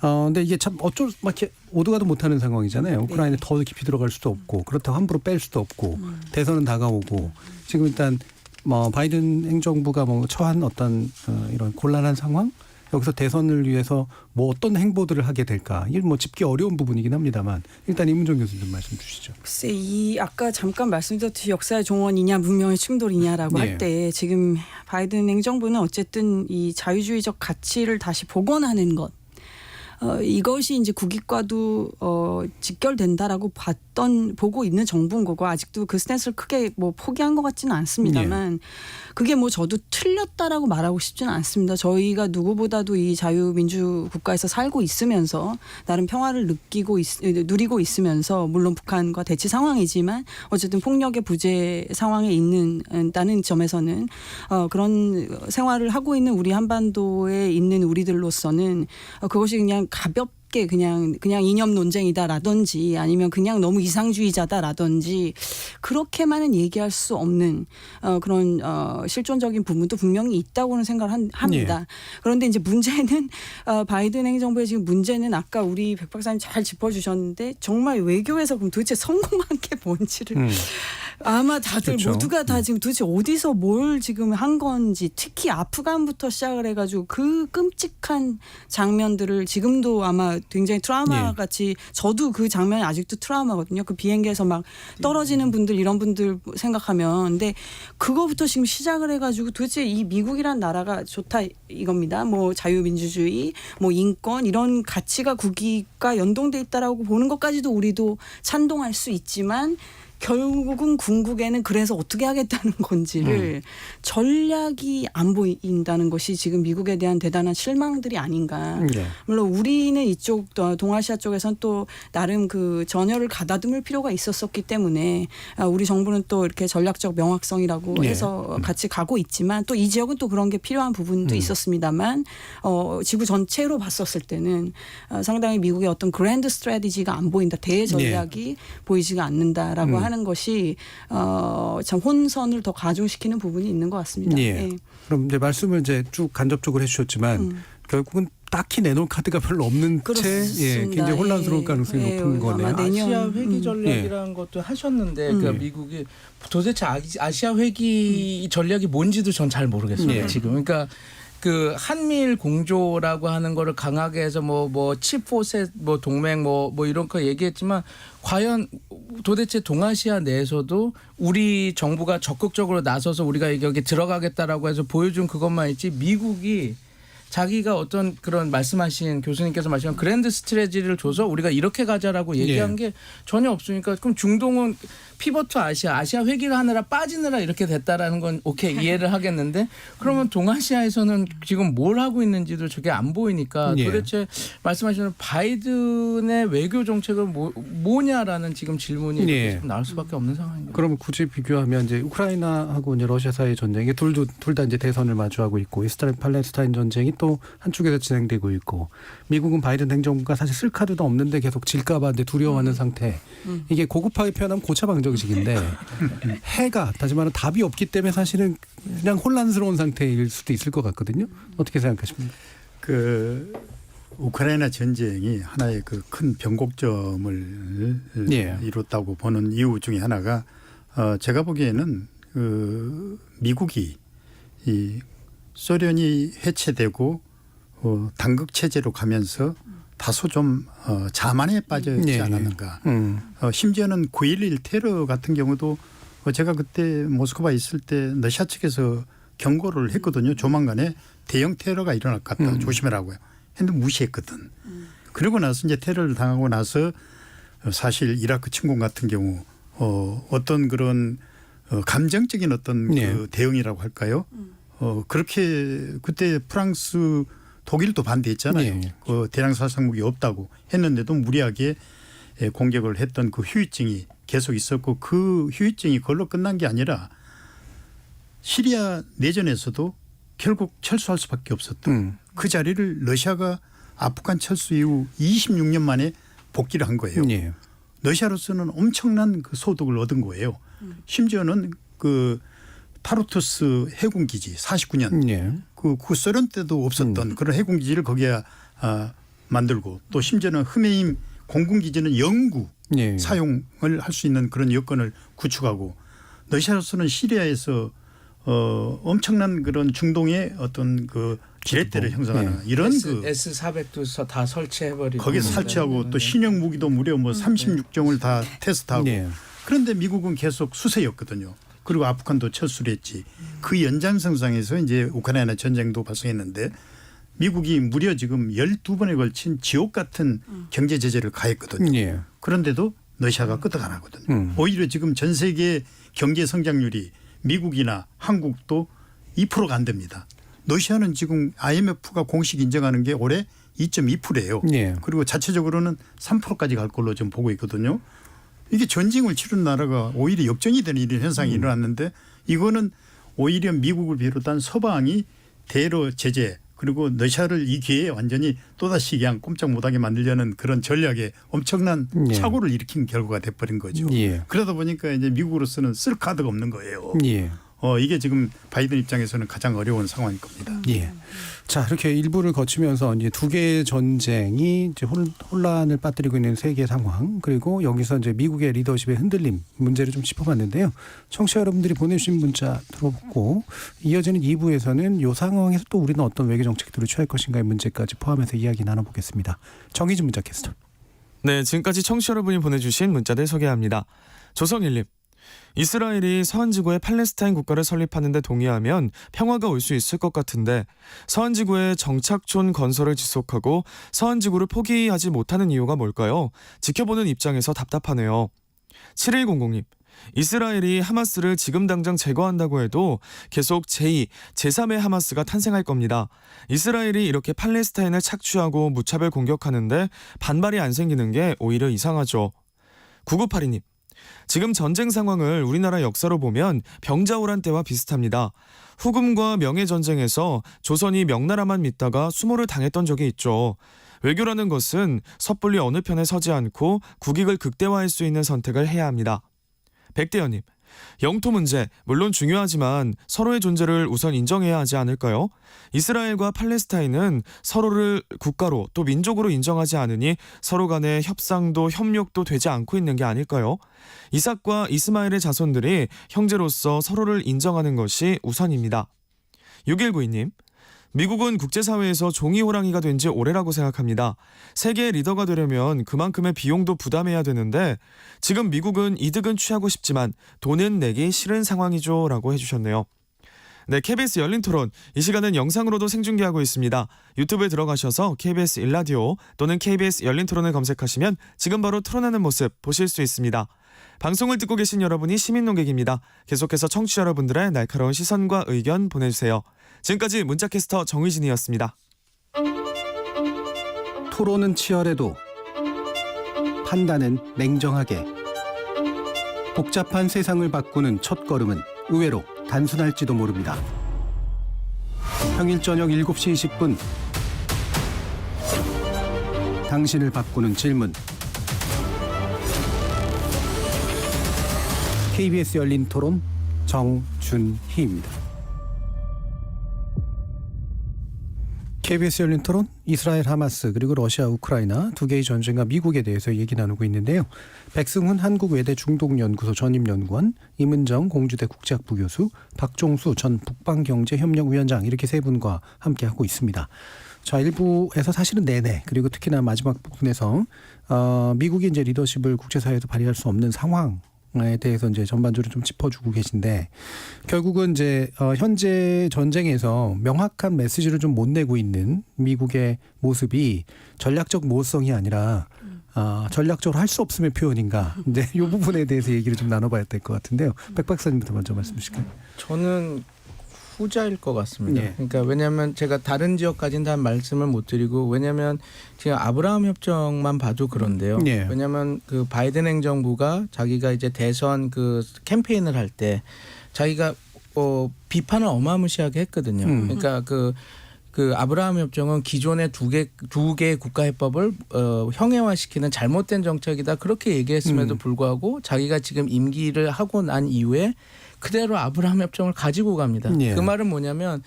근데 이게 참 어쩔 막 이렇게 오도 가도 못하는 상황이잖아요. 우크라이나에 더 깊이 들어갈 수도 없고 그렇다고 함부로 뺄 수도 없고 대선은 다가오고 지금 일단 뭐 바이든 행정부가 뭐 처한 어떤 이런 곤란한 상황 여기서 대선을 위해서 뭐 어떤 행보들을 하게 될까 이게 뭐 짚기 어려운 부분이긴 합니다만 일단 이문정 교수님 좀 말씀 주시죠. 글쎄 이 아까 잠깐 말씀드렸듯이 역사의 종언이냐 문명의 충돌이냐라고 할 때 지금 바이든 행정부는 어쨌든 이 자유주의적 가치를 다시 복원하는 것 이것이 이제 국익과도 직결된다라고 보고 있는 정부인 거고 아직도 그 스탠스를 크게 뭐 포기한 것 같지는 않습니다만 그게 뭐 저도 틀렸다라고 말하고 싶지는 않습니다. 저희가 누구보다도 이 자유민주 국가에서 살고 있으면서 나름 평화를 누리고 있으면서 물론 북한과 대치 상황이지만 어쨌든 폭력의 부재 상황에 있는다는 점에서는 그런 생활을 하고 있는 우리 한반도에 있는 우리들로서는 그것이 그냥 가볍게 그냥 이념 논쟁이다라든지 아니면 그냥 너무 이상주의자다라든지 그렇게만은 얘기할 수 없는 그런 실존적인 부분도 분명히 있다고는 생각을 합니다. 그런데 이제 문제는 바이든 행정부의 지금 문제는 아까 우리 백 박사님 잘 짚어주셨는데 정말 외교에서 그럼 도대체 성공한 게 뭔지를 아마 다들 그렇죠. 모두가 다 지금 도대체 어디서 뭘 지금 한 건지 특히 아프간부터 시작을 해가지고 그 끔찍한 장면들을 지금도 아마 굉장히 트라우마 같이 저도 그 장면이 아직도 트라우마거든요. 그 비행기에서 막 떨어지는 분들 이런 분들 생각하면 근데 그거부터 지금 시작을 해가지고 도대체 이 미국이란 나라가 좋다 이겁니다. 뭐 자유민주주의, 뭐 인권 이런 가치가 국익과 연동돼 있다라고 보는 것까지도 우리도 찬동할 수 있지만 결국은 궁극에는 그래서 어떻게 하겠다는 건지를 전략이 안 보인다는 것이 지금 미국에 대한 대단한 실망들이 아닌가. 물론 우리는 이쪽 동아시아 쪽에서는 또 나름 그 전열을 가다듬을 필요가 있었었기 때문에 우리 정부는 또 이렇게 전략적 명확성이라고 해서 같이 가고 있지만 또 이 지역은 또 그런 게 필요한 부분도 있었습니다만 지구 전체로 봤었을 때는 상당히 미국의 어떤 그랜드 스트래티지가 안 보인다. 대전략이 보이지가 않는다라고 하는 것이 참 혼선을 더 가중시키는 부분이 있는 것 같습니다. 그럼 이제 말씀을 이제 쭉 간접적으로 해주셨지만 결국은 딱히 내놓을 카드가 별로 없는 채 굉장히 혼란스러울 가능성이 높은 거네요. 아시아 회기 전략이라는 것도 하셨는데 그러니까 미국이 도대체 아시아 회기 전략이 뭔지도 전 잘 모르겠어요. 지금 그러니까. 그 한미일 공조라고 하는 거를 강하게 해서 뭐 칩포셋 뭐 동맹 뭐 이런 거 얘기했지만 과연 도대체 동아시아 내에서도 우리 정부가 적극적으로 나서서 우리가 여기 들어가겠다라고 해서 보여준 그것만 있지 미국이 자기가 어떤 그런 말씀하신 교수님께서 말씀하신 그랜드 스트래지를 줘서 우리가 이렇게 가자라고 얘기한 게 전혀 없으니까 그럼 중동은 피벗 아시아 회귀를 하느라 빠지느라 이렇게 됐다라는 건 오케이 이해를 하겠는데 그러면 동아시아에서는 지금 뭘 하고 있는지도 저게 안 보이니까 도대체 말씀하시는 바이든의 외교 정책은 뭐냐라는 지금 질문이 지금 나올 수밖에 없는 상황입니다. 그러면 굳이 비교하면 이제 우크라이나하고 이제 러시아 사이의 전쟁이 둘 다 이제 대선을 마주하고 있고 이스라엘 팔레스타인 전쟁이 또 한쪽에서 진행되고 있고 미국은 바이든 행정부가 사실 쓸 카드도 없는데 계속 질까봐 이제 두려워하는 상태. 이게 고급하게 표현하면 고차방정식인데 해가 다시 말하면 답이 없기 때문에 사실은 그냥 혼란스러운 상태일 수도 있을 것 같거든요. 어떻게 생각하십니까? 그 우크라이나 전쟁이 하나의 그 큰 변곡점을 이뤘다고 보는 이유 중에 하나가 제가 보기에는 그 미국이 이 소련이 해체되고 당국 체제로 가면서 다소 좀 자만에 빠져 있지 네. 않았는가. 심지어는 9.11 테러 같은 경우도 제가 그때 모스크바에 있을 때 러시아 측에서 경고를 했거든요. 조만간에 대형 테러가 일어날 것 같다. 조심해라고요. 했는데 무시했거든. 그러고 나서 이제 테러를 당하고 나서 사실 이라크 침공 같은 경우 어떤 그런 감정적인 어떤 네. 그 대응이라고 할까요? 그렇게 그때 프랑스 독일도 반대했잖아요. 네. 대량 살상무기 없다고 했는데도 무리하게 공격을 했던 그 후유증이 계속 있었고 그 후유증이 그걸로 끝난 게 아니라 시리아 내전에서도 결국 철수할 수밖에 없었던 그 자리를 러시아가 아프간 철수 이후 26년 만에 복귀를 한 거예요. 예. 러시아로서는 엄청난 그 소득을 얻은 거예요. 심지어는 그 타르투스 해군 기지 49년 예. 그 소련 때도 없었던 그런 해군 기지를 거기에 만들고 또 심지어는 흐메임 공군 기지는 영구 예. 사용을 할 수 있는 그런 여건을 구축하고 러시아로서는 시리아에서 엄청난 그런 중동의 어떤 그 지렛대를 형성하는 이런 그 S-400도 다 설치해버리고 거기에 설치하고 또 신형 무기도 무려 뭐 36종을 다 테스트하고 네. 그런데 미국은 계속 수세였거든요. 그리고 아프간도 철수를 했지. 그 연장선상에서 이제 우크라이나 전쟁도 발생했는데 미국이 무려 지금 12번에 걸친 지옥 같은 경제 제재를 가했거든요. 예. 그런데도 러시아가 끄떡 안 하거든요. 오히려 지금 전 세계 경제 성장률이 미국이나 한국도 2%가 안 됩니다. 러시아는 지금 IMF가 공식 인정하는 게 올해 2.2%예요. 예. 그리고 자체적으로는 3%까지 갈 걸로 좀 보고 있거든요. 이게 전쟁을 치른 나라가 오히려 역전이 되는 이런 현상이 일어났는데 이거는 오히려 미국을 비롯한 서방이 대러 제재 그리고 러시아를 이 기회에 완전히 또다시 그냥 꼼짝 못하게 만들려는 그런 전략에 엄청난 예. 착오를 일으킨 결과가 돼버린 거죠. 예. 그러다 보니까 이제 미국으로서는 쓸 카드가 없는 거예요. 예. 이게 지금 바이든 입장에서는 가장 어려운 상황일 겁니다. 예. 자, 이렇게 일부를 거치면서 이제 두 개의 전쟁이 이제 혼란을 빠뜨리고 있는 세계 상황, 그리고 여기서 이제 미국의 리더십의 흔들림 문제를 좀 짚어봤는데요. 청취자 여러분들이 보내주신 문자 들어보고 이어지는 2부에서는 이 상황에서 또 우리는 어떤 외교 정책들을 취할 것인가의 문제까지 포함해서 이야기 나눠보겠습니다. 정희진 문자 캐스터. 네, 지금까지 청취자 여러분이 보내주신 문자들 소개합니다. 조성일님. 이스라엘이 서한지구에 팔레스타인 국가를 설립하는 데 동의하면 평화가 올 수 있을 것 같은데 서한지구에 정착촌 건설을 지속하고 서한지구를 포기하지 못하는 이유가 뭘까요? 지켜보는 입장에서 답답하네요. 7100님. 이스라엘이 하마스를 지금 당장 제거한다고 해도 계속 제2, 제3의 하마스가 탄생할 겁니다. 이스라엘이 이렇게 팔레스타인을 착취하고 무차별 공격하는데 반발이 안 생기는 게 오히려 이상하죠. 9982님. 지금 전쟁 상황을 우리나라 역사로 보면 병자호란 때와 비슷합니다. 후금과 명예전쟁에서 조선이 명나라만 믿다가 수모를 당했던 적이 있죠. 외교라는 것은 섣불리 어느 편에 서지 않고 국익을 극대화할 수 있는 선택을 해야 합니다. 백대현님, 영토 문제 물론 중요하지만 서로의 존재를 우선 인정해야 하지 않을까요? 이스라엘과 팔레스타인은 서로를 국가로 또 민족으로 인정하지 않으니 서로 간의 협상도 협력도 되지 않고 있는 게 아닐까요? 이삭과 이스마엘의 자손들이 형제로서 서로를 인정하는 것이 우선입니다. 6192님, 미국은 국제사회에서 종이 호랑이가 된 지 오래라고 생각합니다. 세계의 리더가 되려면 그만큼의 비용도 부담해야 되는데 지금 미국은 이득은 취하고 싶지만 돈은 내기 싫은 상황이죠 라고 해주셨네요. 네, KBS 열린 토론 이 시간은 영상으로도 생중계하고 있습니다. 유튜브에 들어가셔서 KBS 일라디오 또는 KBS 열린 토론을 검색하시면 지금 바로 토론하는 모습 보실 수 있습니다. 방송을 듣고 계신 여러분이 시민 논객입니다. 계속해서 청취자 여러분들의 날카로운 시선과 의견 보내주세요. 지금까지 문자캐스터 정의진이었습니다. 토론은 치열해도 판단은 냉정하게. 복잡한 세상을 바꾸는 첫걸음은 의외로 단순할지도 모릅니다. 평일 저녁 7시 20분 당신을 바꾸는 질문. KBS 열린 토론 정준희입니다. KBS 열린 토론, 이스라엘 하마스 그리고 러시아 우크라이나 두 개의 전쟁과 미국에 대해서 얘기 나누고 있는데요. 백승훈 한국외대 중동연구소 전임연구원, 임은정 공주대 국제학부 교수, 박종수 전 북방경제협력위원장 이렇게 세 분과 함께하고 있습니다. 자, 일부에서 사실은 내내 그리고 특히나 마지막 부분에서 미국이 이제 리더십을 국제사회에서 발휘할 수 없는 상황에 대해서 이제 전반적으로 좀 짚어주고 계신데 결국은 이제 현재 전쟁에서 명확한 메시지를 좀 못 내고 있는 미국의 모습이 전략적 모호성이 아니라 전략적으로 할 수 없음의 표현인가. 이제 이 부분에 대해서 얘기를 좀 나눠봐야 될 것 같은데요. 백 박사님부터 먼저 말씀 주실까요? 저는 후자일 것 같습니다. 예. 그러니까 왜냐하면 제가 다른 지역까지는 다 말씀을 못 드리고 왜냐하면 지금 아브라함 협정만 봐도 그런데요. 예. 왜냐하면 그 바이든 행정부가 자기가 이제 대선 그 캠페인을 할 때 자기가 비판을 어마무시하게 했거든요. 그러니까 그 아브라함 협정은 기존의 두 개의 국가해법을 형해화시키는 잘못된 정책이다 그렇게 얘기했음에도 불구하고 자기가 지금 임기를 하고 난 이후에 그대로 아브라함 협정을 가지고 갑니다. 예. 그 말은 뭐냐면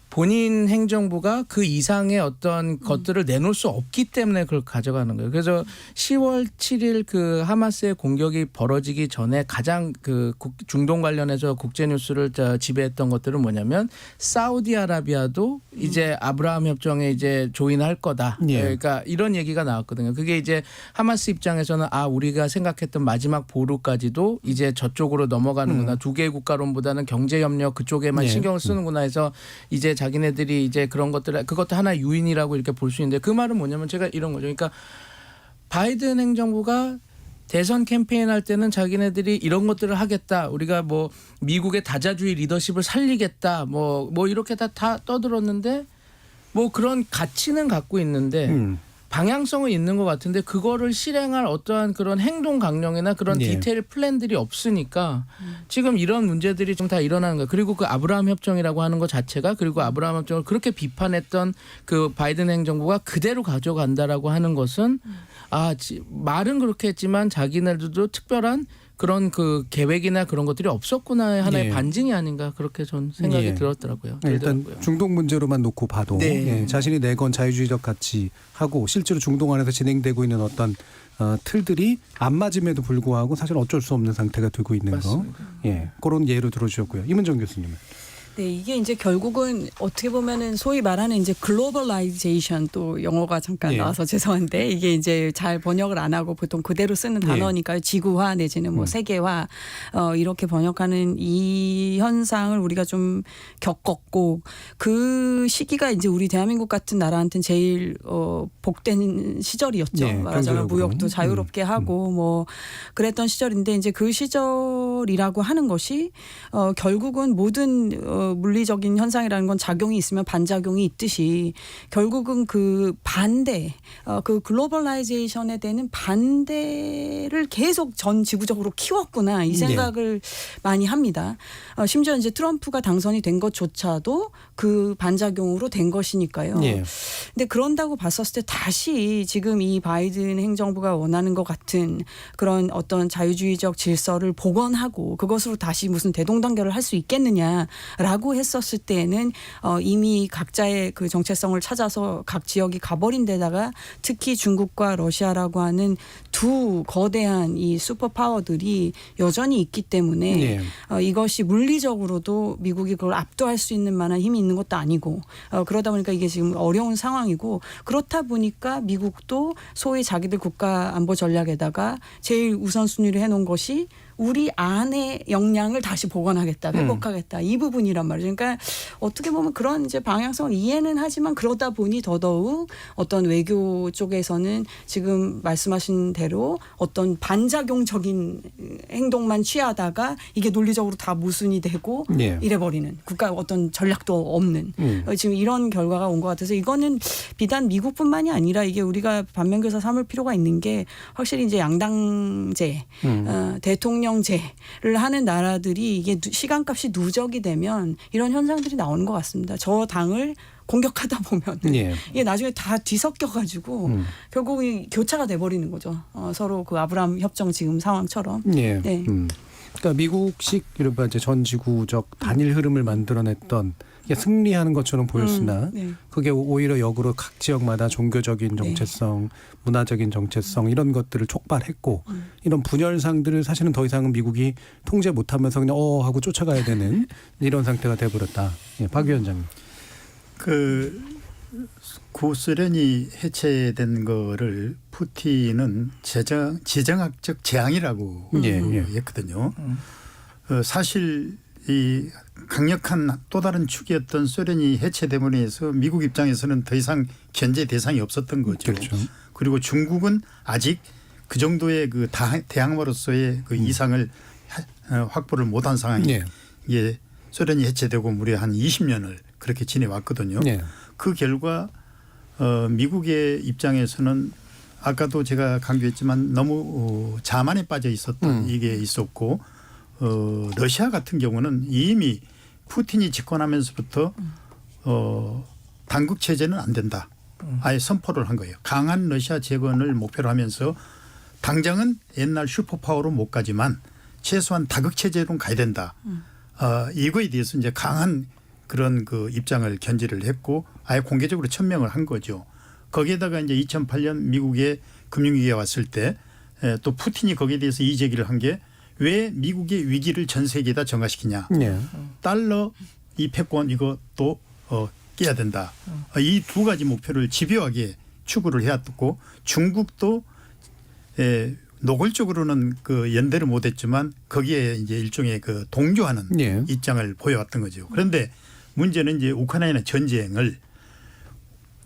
본인 행정부가 그 이상의 어떤 것들을 내놓을 수 없기 때문에 그걸 가져가는 거예요. 그래서 10월 7일 그 하마스의 공격이 벌어지기 전에 가장 그 중동 관련해서 국제 뉴스를 지배했던 것들은 뭐냐면 사우디아라비아도 이제 아브라함 협정에 이제 조인할 거다. 예. 그러니까 이런 얘기가 나왔거든요. 그게 이제 하마스 입장에서는 우리가 생각했던 마지막 보루까지도 이제 저쪽으로 넘어가는구나. 두 개의 국가론보다는 경제 협력 그쪽에만 예. 신경을 쓰는구나 해서 이제 자기네들이 이제 그런 것들 그것도 하나의 유인이라고 이렇게 볼 수 있는데 그 말은 뭐냐면 제가 이런 거죠. 그러니까 바이든 행정부가 대선 캠페인 할 때는 자기네들이 이런 것들을 하겠다. 우리가 뭐 미국의 다자주의 리더십을 살리겠다. 뭐 이렇게 다 떠들었는데 뭐 그런 가치는 갖고 있는데 방향성은 있는 것 같은데 그거를 실행할 어떠한 그런 행동 강령이나 그런 예. 디테일 플랜들이 없으니까 지금 이런 문제들이 좀 다 일어나는 거예요. 그리고 그 아브라함 협정이라고 하는 것 자체가 그리고 아브라함 협정을 그렇게 비판했던 그 바이든 행정부가 그대로 가져간다라고 하는 것은 말은 그렇게 했지만 자기네들도 특별한 그런 그 계획이나 그런 것들이 없었구나의 하나의 예. 반증이 아닌가 그렇게 전 생각이 예. 들었더라고요. 일단 중동 문제로만 놓고 봐도 네. 예, 자신이 내건 자유주의적 가치하고 실제로 중동 안에서 진행되고 있는 어떤 틀들이 안 맞음에도 불구하고 사실 어쩔 수 없는 상태가 되고 있는 맞습니다. 거. 예, 그런 예로 들어주셨고요. 이문정 교수님은. 네, 이게 이제 결국은 어떻게 보면은 소위 말하는 이제 글로벌라이제이션 또 영어가 잠깐 예. 나와서 죄송한데 이게 이제 잘 번역을 안 하고 보통 그대로 쓰는 단어니까요. 지구화 내지는 뭐 세계화 이렇게 번역하는 이 현상을 우리가 좀 겪었고 그 시기가 이제 우리 대한민국 같은 나라한테는 제일 복된 시절이었죠. 예, 말하자면 경제적으로. 무역도 자유롭게 하고 뭐 그랬던 시절인데 이제 그 시절이라고 하는 것이 결국은 모든 물리적인 현상이라는 건 작용이 있으면 반작용이 있듯이 결국은 그 반대, 그 글로벌라이제이션에 대한 반대를 계속 전 지구적으로 키웠구나 이 생각을 많이 합니다. 심지어 이제 트럼프가 당선이 된 것조차도 그 반작용으로 된 것이니까요. 예. 근데 그런다고 봤었을 때 다시 지금 이 바이든 행정부가 원하는 것 같은 그런 어떤 자유주의적 질서를 복원하고 그것으로 다시 무슨 대동단결을 할 수 있겠느냐라고 했었을 때에는 이미 각자의 그 정체성을 찾아서 각 지역이 가버린 데다가 특히 중국과 러시아라고 하는 두 거대한 이 슈퍼파워들이 여전히 있기 때문에 예. 이것이 물리적으로도 미국이 그걸 압도할 수 있는 만한 힘이 있는 것도 아니고 그러다 보니까 이게 지금 어려운 상황이고 그렇다 보니까 미국도 소위 자기들 국가 안보 전략에다가 제일 우선순위를 해놓은 것이 우리 안의 역량을 다시 복원하겠다, 회복하겠다 이 부분이란 말이죠. 그러니까 어떻게 보면 그런 이제 방향성을 이해는 하지만 그러다 보니 더더욱 어떤 외교 쪽에서는 지금 말씀하신 대로 어떤 반작용적인 행동만 취하다가 이게 논리적으로 다 모순이 되고 예. 이래버리는 국가 어떤 전략도 없는 지금 이런 결과가 온 것 같아서 이거는 비단 미국뿐만이 아니라 이게 우리가 반면교사 삼을 필요가 있는 게 확실히 이제 양당제, 대통령제를 하는 나라들이 이게 시간값이 누적이 되면 이런 현상들이 나오는 것 같습니다. 저 당을 공격하다 보면 예. 이게 나중에 다 뒤섞여가지고 결국 이 교차가 돼버리는 거죠. 서로 그 아브라함 협정 지금 상황처럼. 예. 네. 그러니까 미국식 이른바 이제 전 지구적 단일 흐름을 만들어냈던 이게 승리하는 것처럼 보였으나 네. 그게 오히려 역으로 각 지역마다 종교적인 정체성, 문화적인 정체성 이런 것들을 촉발했고 이런 분열상들을 사실은 더 이상은 미국이 통제 못하면서 그냥 하고 쫓아가야 되는 이런 상태가 돼버렸다. 예, 박 위원장님. 구소련이 해체된 거를 푸틴은 지정학적 재앙이라고 했거든요. 사실 이 강력한 또 다른 축이었던 소련이 해체됨으로 해서 미국 입장에서는 더 이상 견제 대상이 없었던 거죠. 그렇죠. 그리고 중국은 아직 그 정도의 그 대항마로서의 그 이상을 확보를 못한 상황이에요. 예, 소련이 해체되고 무려 한 20년을 그렇게 지내왔거든요. 그 결과 미국의 입장에서는 아까도 제가 강조했지만 너무 자만에 빠져 있었던 이게 있었고 러시아 같은 경우는 이미 푸틴이 집권하면서부터 단국 체제는 안 된다. 아예 선포를 한 거예요. 강한 러시아 재건을 목표로 하면서 당장은 옛날 슈퍼파워로 못 가지만 최소한 다극 체제로 가야 된다. 이거에 대해서 이제 강한 그런 그 입장을 견지를 했고 아예 공개적으로 천명을 한 거죠. 거기에다가 이제 2008년 미국의 금융위기가 왔을 때 또 푸틴이 거기에 대해서 이 제기를 한 게 왜 미국의 위기를 전 세계에다 전가시키냐. 달러 이 패권 이것도 깨야 된다. 이 두 가지 목표를 집요하게 추구를 해왔고 중국도 노골적으로는 그 연대를 못했지만 거기에 이제 일종의 그 동조하는 입장을 보여왔던 거죠. 그런데 문제는 이제 우크라이나 전쟁을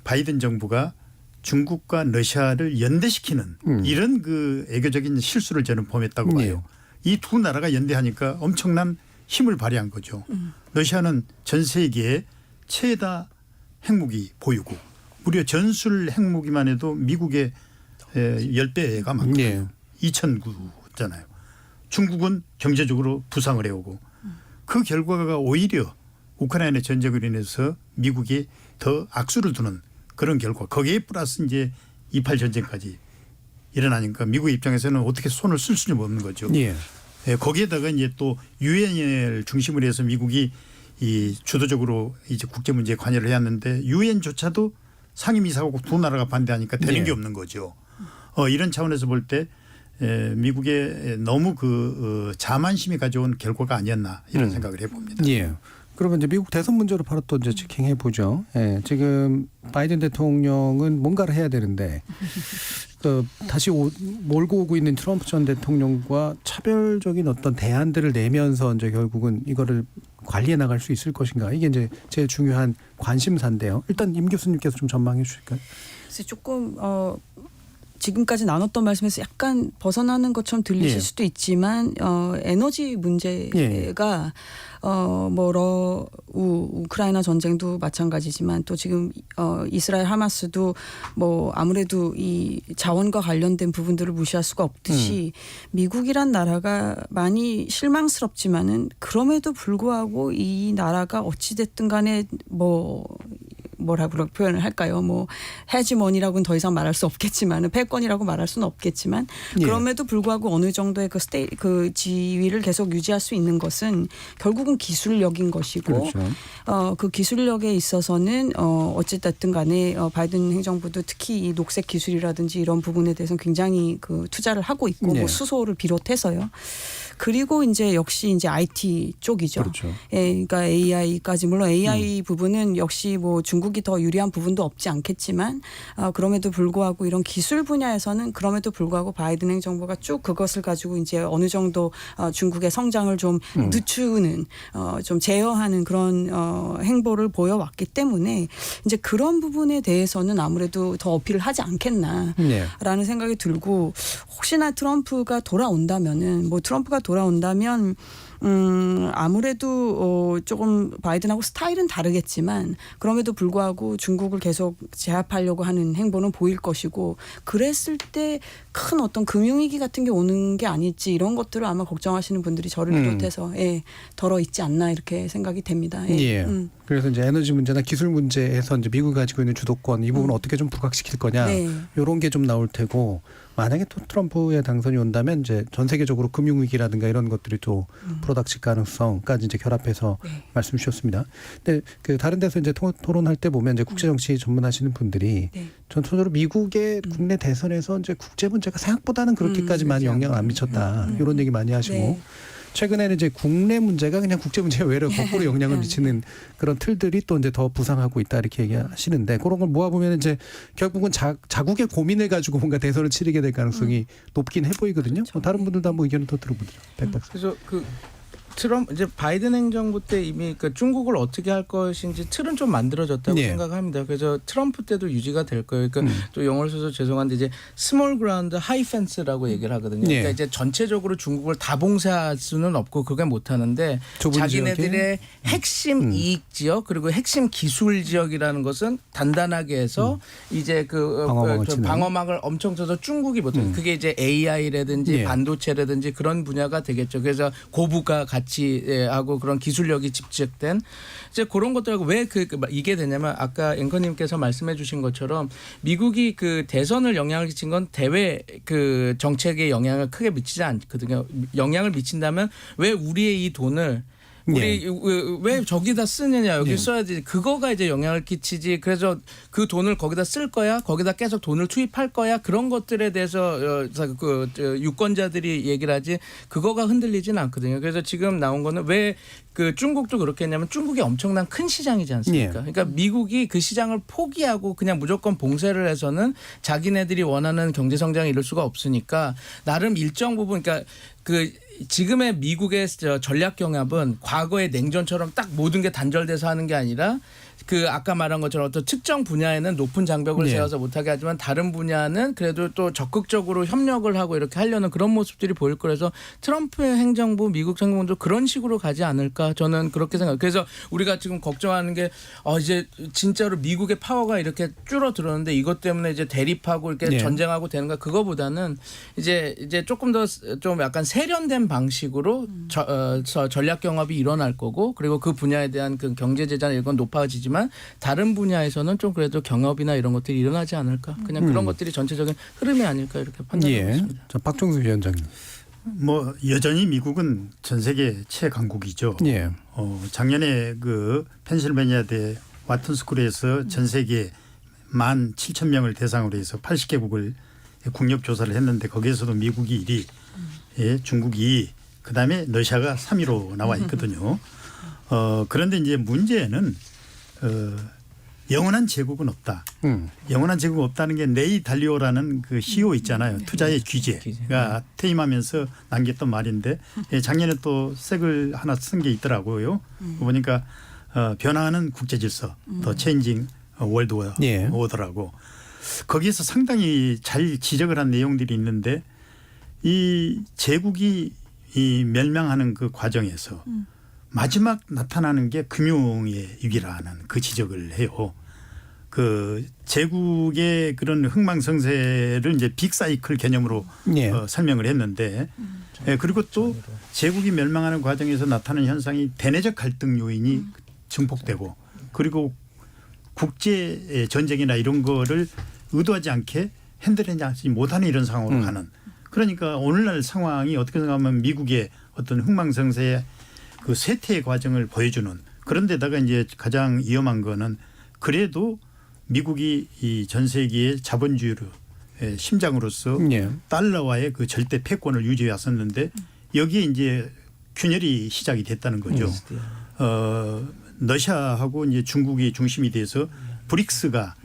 바이든 정부가 중국과 러시아를 연대시키는 이런 그 애교적인 실수를 저는 범했다고 봐요. 이 두 나라가 연대하니까 엄청난 힘을 발휘한 거죠. 러시아는 전 세계에 최다 핵무기 보유고 무려 전술 핵무기만 해도 미국의 10배가 많거든요. 2009잖아요. 중국은 경제적으로 부상을 해오고 그 결과가 오히려 우크라이나 전쟁으로 인해서 미국이 더 악수를 두는 그런 결과 거기에 플러스 이제 28 전쟁까지 일어나니까 미국 입장에서는 어떻게 손을 쓸 수는 없는 거죠. 거기에다가 이제 또 유엔을 중심으로 해서 미국이 이 주도적으로 이제 국제 문제에 관여를 해왔는데 유엔조차도 상임이사국 두 나라가 반대하니까 되는 게 없는 거죠. 이런 차원에서 볼 때 미국의 너무 그 자만심이 가져온 결과가 아니었나 이런 생각을 해봅니다. 그러면 이제 미국 대선 문제로 바로 또 이제 직행해 보죠. 지금 바이든 대통령은 뭔가를 해야 되는데 다시 몰고 오고 있는 트럼프 전 대통령과 차별적인 어떤 대안들을 내면서 이제 결국은 이거를 관리해 나갈 수 있을 것인가 이게 이제 제일 중요한 관심사인데요. 일단 임 교수님께서 좀 전망해 주실까요? 그래서 조금 지금까지 나눴던 말씀에서 약간 벗어나는 것처럼 들리실 수도 있지만 에너지 문제가 뭐 우크라이나 전쟁도 마찬가지지만 또 지금 이스라엘 하마스도 뭐 아무래도 이 자원과 관련된 부분들을 무시할 수가 없듯이 미국이란 나라가 많이 실망스럽지만은 그럼에도 불구하고 이 나라가 어찌됐든 간에 뭐라고 표현을 할까요? 뭐 헤지머니라고는 더 이상 말할 수 없겠지만 패권이라고 말할 수는 없겠지만 그럼에도 불구하고 어느 정도의 그 지위를 계속 유지할 수 있는 것은 결국은 기술력인 것이고 그 기술력에 있어서는 어찌됐든 간에 바이든 행정부도 특히 이 녹색 기술이라든지 이런 부분에 대해서는 굉장히 그 투자를 하고 있고 뭐 수소를 비롯해서요. 그리고 이제 역시 이제 IT 쪽이죠. 그러니까 AI까지 물론 AI 부분은 역시 뭐 중국이 더 유리한 부분도 없지 않겠지만 그럼에도 불구하고 이런 기술 분야에서는 그럼에도 불구하고 바이든 행정부가 쭉 그것을 가지고 이제 어느 정도 중국의 성장을 좀 늦추는 좀 제어하는 그런 행보를 보여왔기 때문에 이제 그런 부분에 대해서는 아무래도 더 어필을 하지 않겠나라는 생각이 들고 혹시나 트럼프가 돌아온다면은 아무래도 조금 바이든하고 스타일은 다르겠지만 그럼에도 불구하고 중국을 계속 제압하려고 하는 행보는 보일 것이고 그랬을 때 큰 어떤 금융위기 같은 게 오는 게 아닐지 이런 것들을 아마 걱정하시는 분들이 저를 비롯해서 덜어 있지 않나 이렇게 생각이 됩니다. 그래서 이제 에너지 문제나 기술 문제에서 이제 미국이 가지고 있는 주도권 이 부분을 어떻게 좀 부각시킬 거냐 이런 게 좀 나올 테고 만약에 또 트럼프의 당선이 온다면 이제 전 세계적으로 금융위기라든가 이런 것들이 또 불어닥칠 가능성까지 이제 결합해서 말씀 주셨습니다. 근데 그 다른 데서 이제 토론할 때 보면 이제 국제정치 전문하시는 분들이 전통적으로 미국의 국내 대선에서 이제 국제 문제가 생각보다는 그렇게까지 많이 영향을 안 미쳤다 이런 얘기 많이 하시고 최근에는 이제 국내 문제가 그냥 국제 문제에 외려 거꾸로 영향을 미치는 그런 틀들이 또 이제 더 부상하고 있다 이렇게 얘기하시는데 그런 걸 모아보면 이제 결국은 자국의 고민을 가지고 뭔가 대선을 치르게 될 가능성이 높긴 해 보이거든요. 다른 분들도 한번 의견을 더 들어보죠. 백 박사. 그래서 트럼프 이제 바이든 행정부 때 이미 그 중국을 어떻게 할 것인지 틀은 좀 만들어졌다고 예. 생각합니다. 그래서 트럼프 때도 유지가 될 거예요. 그러니까 또 영어를 써서 죄송한데 이제 스몰 그라운드 하이 펜스라고 얘기를 하거든요. 그러니까 예. 이제 전체적으로 중국을 다 봉쇄할 수는 없고 그게 못 하는데 자기네들의 핵심 이익 지역 그리고 핵심 기술 지역이라는 것은 단단하게 해서 이제 방어막을 엄청 쳐서 중국이 못 해요. 그게 이제 AI라든지 예. 반도체라든지 그런 분야가 되겠죠. 그래서 고부가 같이 하고 그런 기술력이 집적된 이제 그런 것들하고 왜 이게 되냐면 아까 앵커님께서 말씀해주신 것처럼 미국이 그 대선을 영향을 끼친 건 대외 그 정책에 영향을 크게 미치지 않거든요. 영향을 미친다면 왜 우리의 이 돈을 왜 저기다 쓰느냐 여기 써야지 그거가 이제 영향을 끼치지 그래서 그 돈을 거기다 쓸 거야 거기다 계속 돈을 투입할 거야 그런 것들에 대해서 유권자들이 얘기를 하지 그거가 흔들리지는 않거든요. 그래서 지금 나온 거는 왜 그 중국도 그렇게 했냐면 중국이 엄청난 큰 시장이지 않습니까? 그러니까 미국이 그 시장을 포기하고 그냥 무조건 봉쇄를 해서는 자기네들이 원하는 경제 성장을 이룰 수가 없으니까 나름 일정 부분 그러니까 지금의 미국의 전략 경합은 과거의 냉전처럼 딱 모든 게 단절돼서 하는 게 아니라 그 아까 말한 것처럼 어떤 특정 분야에는 높은 장벽을 세워서 못하게 하지만 다른 분야는 그래도 또 적극적으로 협력을 하고 이렇게 하려는 그런 모습들이 보일 거라서 트럼프의 행정부 미국 행정부도 그런 식으로 가지 않을까 저는 그렇게 생각해요. 그래서 우리가 지금 걱정하는 게 이제 진짜로 미국의 파워가 이렇게 줄어들었는데 이것 때문에 이제 대립하고 이렇게 전쟁하고 되는가 그거보다는 이제 조금 더 좀 약간 세련된 방식으로 전략 경합이 일어날 거고 그리고 그 분야에 대한 그 경제 제재나 이런 건 높아지지만 다른 분야에서는 좀 그래도 경합이나 이런 것들이 일어나지 않을까 그냥 그런 것들이 전체적인 흐름이 아닐까 이렇게 판단하고 있습니다. 자, 박종수 위원장님. 뭐 여전히 미국은 전 세계 최강국이죠. 작년에 그 펜실베니아대 와튼 스쿨에서 전 세계 17,000명을 대상으로 해서 80개국을 국력 조사를 했는데 거기에서도 미국이 1위, 중국이 2위, 그다음에 러시아가 3위로 나와 있거든요. 그런데 이제 문제는 영원한 제국은 없다. 영원한 제국은 없다는 게 레이 달리오라는 그 CEO 있잖아요. 투자의 귀재가 퇴임하면서 남겼던 말인데 작년에 또 책을 하나 쓴 게 있더라고요. 보니까 변화하는 국제 질서, 더 체인징 월드 오더라고. 거기에서 상당히 잘 지적을 한 내용들이 있는데 이 제국이 이 멸망하는 그 과정에서 마지막 나타나는 게 금융의 위기라는 그 지적을 해요. 그 제국의 그런 흥망성쇠를 이제 빅사이클 개념으로 설명을 했는데 그리고 또 제국이 멸망하는 과정에서 나타나는 현상이 대내적 갈등 요인이 증폭되고 그리고 국제 전쟁이나 이런 거를 의도하지 않게 핸들하지 못하는 이런 상황으로 가는 그러니까 오늘날 상황이 어떻게 생각하면 미국의 어떤 흥망성쇠의 그 쇠퇴의 과정을 보여주는 그런데다가 이제 가장 위험한 거는 그래도 미국이 이 전 세계의 자본주의의 심장으로서 달러와의 그 절대 패권을 유지해 왔었는데 여기에 이제 균열이 시작이 됐다는 거죠. 러시아하고 이제 중국이 중심이 돼서 브릭스가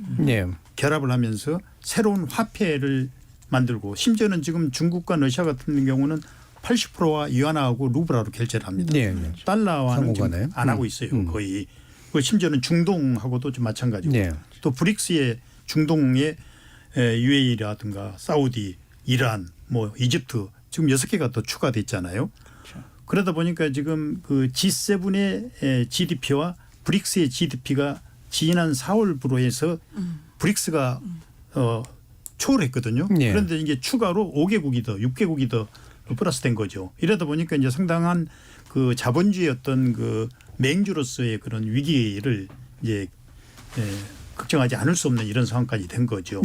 결합을 하면서 새로운 화폐를 만들고 심지어는 지금 중국과 러시아 같은 경우는 80%와 위안화하고 루블화로 결제를 합니다. 달러와는 지금 안 하고 있어요. 거의. 심지어는 중동하고도 좀 마찬가지고. 또 브릭스의 중동의 UAE라든가 사우디, 이란, 뭐 이집트 지금 6개가 또 추가됐잖아요. 그러다 보니까 지금 그 G7의 GDP와 브릭스의 GDP가 지난 4월부로 해서 브릭스가 초월했거든요. 그런데 이게 추가로 5개국이 더 6개국이 더 플러스된 거죠. 이러다 보니까 이제 상당한 그 자본주의 어떤 그 맹주로서의 그런 위기를 이제 걱정하지 않을 수 없는 이런 상황까지 된 거죠.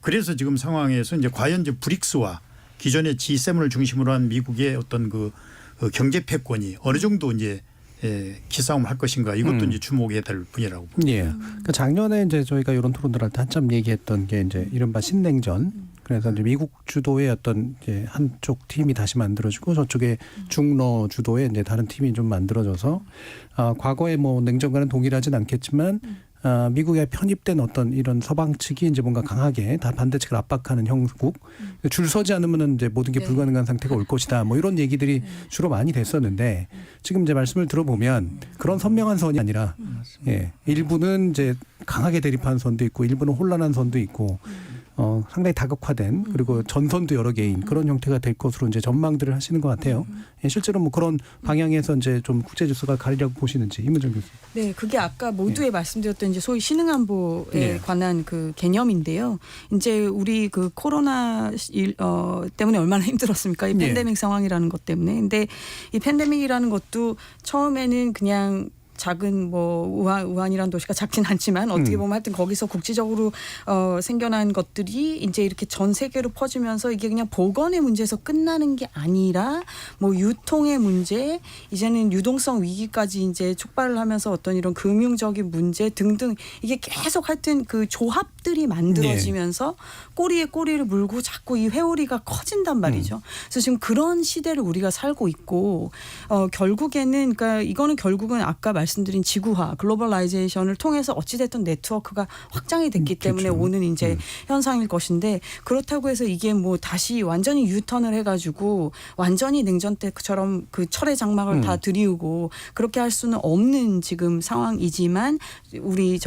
그래서 지금 상황에서 이제 과연 이제 브릭스와 기존의 G7을 중심으로 한 미국의 어떤 그 경제 패권이 어느 정도 이제 기싸움을 할 것인가 이것도 이제 주목해야 될 분야라고 봅니다. 그러니까 작년에 이제 저희가 이런 토론들 할 때 한참 얘기했던 게 이제 이른바 신냉전 그래서 이제 미국 주도의 어떤 이제 한쪽 팀이 다시 만들어지고 저쪽에 중러 주도의 이제 다른 팀이 좀 만들어져서 과거에 뭐 냉전과는 동일하진 않겠지만 미국에 편입된 어떤 이런 서방 측이 이제 뭔가 강하게 다 반대측을 압박하는 형국, 줄 서지 않으면은 이제 모든 게 불가능한 상태가 올 것이다. 뭐 이런 얘기들이 주로 많이 됐었는데 지금 이제 말씀을 들어보면 그런 선명한 선이 아니라 일부는 이제 강하게 대립하는 선도 있고 일부는 혼란한 선도 있고 상당히 다극화된 그리고 전선도 여러 개인 그런 형태가 될 것으로 이제 전망들을 하시는 것 같아요. 실제로 뭐 그런 방향에서 이제 좀 국제 질서가 가리라고 보시는지 이문정 교수. 네, 그게 아까 모두에 말씀드렸던 이제 소위 신흥안보에 관한 그 개념인데요. 이제 우리 그 코로나 때문에 얼마나 힘들었습니까? 이 팬데믹 상황이라는 것 때문에. 근데 이 팬데믹이라는 것도 처음에는 그냥 작은 뭐 우한이라는 도시가 작진 않지만 어떻게 보면 하여튼 거기서 국지적으로 생겨난 것들이 이제 이렇게 전 세계로 퍼지면서 이게 그냥 보건의 문제에서 끝나는 게 아니라 뭐 유통의 문제, 이제는 유동성 위기까지 이제 촉발을 하면서 어떤 이런 금융적인 문제 등등 이게 계속 하여튼 그 조합들이 만들어지면서 꼬리에 꼬리를 물고 자꾸 이 회오리가 커진단 말이죠. 그래서 지금 그런 시대를 우리가 살고 있고 결국에는 그러니까 이거는 결국은 아까 말씀드린 지구화, 글로벌라이제이션을 통해서 어찌됐든 네트워크가 확장이 됐기 때문에 오는 이제 현상일 것인데 그렇다고 해서 이게 뭐 다시 완전히 유턴을 해가지고 완전히 냉전 때처럼 그 철의 장막을 다 들이우고 그렇게 할 수는 없는 지금 상황이지만 우리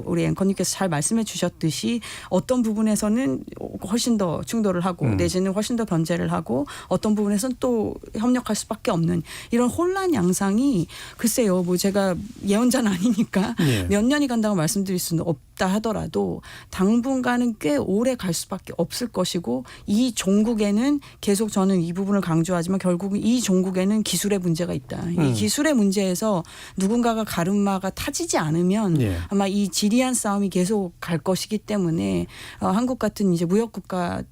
우리 앵커님께서 잘 말씀해 주셨듯이 어떤 부분에서는 훨씬 더 충돌을 하고 내지는 훨씬 더 견제를 하고 어떤 부분에서는 또 협력할 수밖에 없는 이런 혼란 양상이 글쎄요. 뭐 제가 예언자는 아니니까 몇 년이 간다고 말씀드릴 수는 없다 하더라도 당분간은 꽤 오래 갈 수밖에 없을 것이고 이 종국에는 계속 저는 이 부분을 강조하지만 결국은 이 종국에는 기술의 문제가 있다. 이 기술의 문제에서 누군가가 가르마가 타지지 않으면 아마 이 지리한 싸움이 계속 갈 것이기 때문에 한국 같은 이제 무역 국가가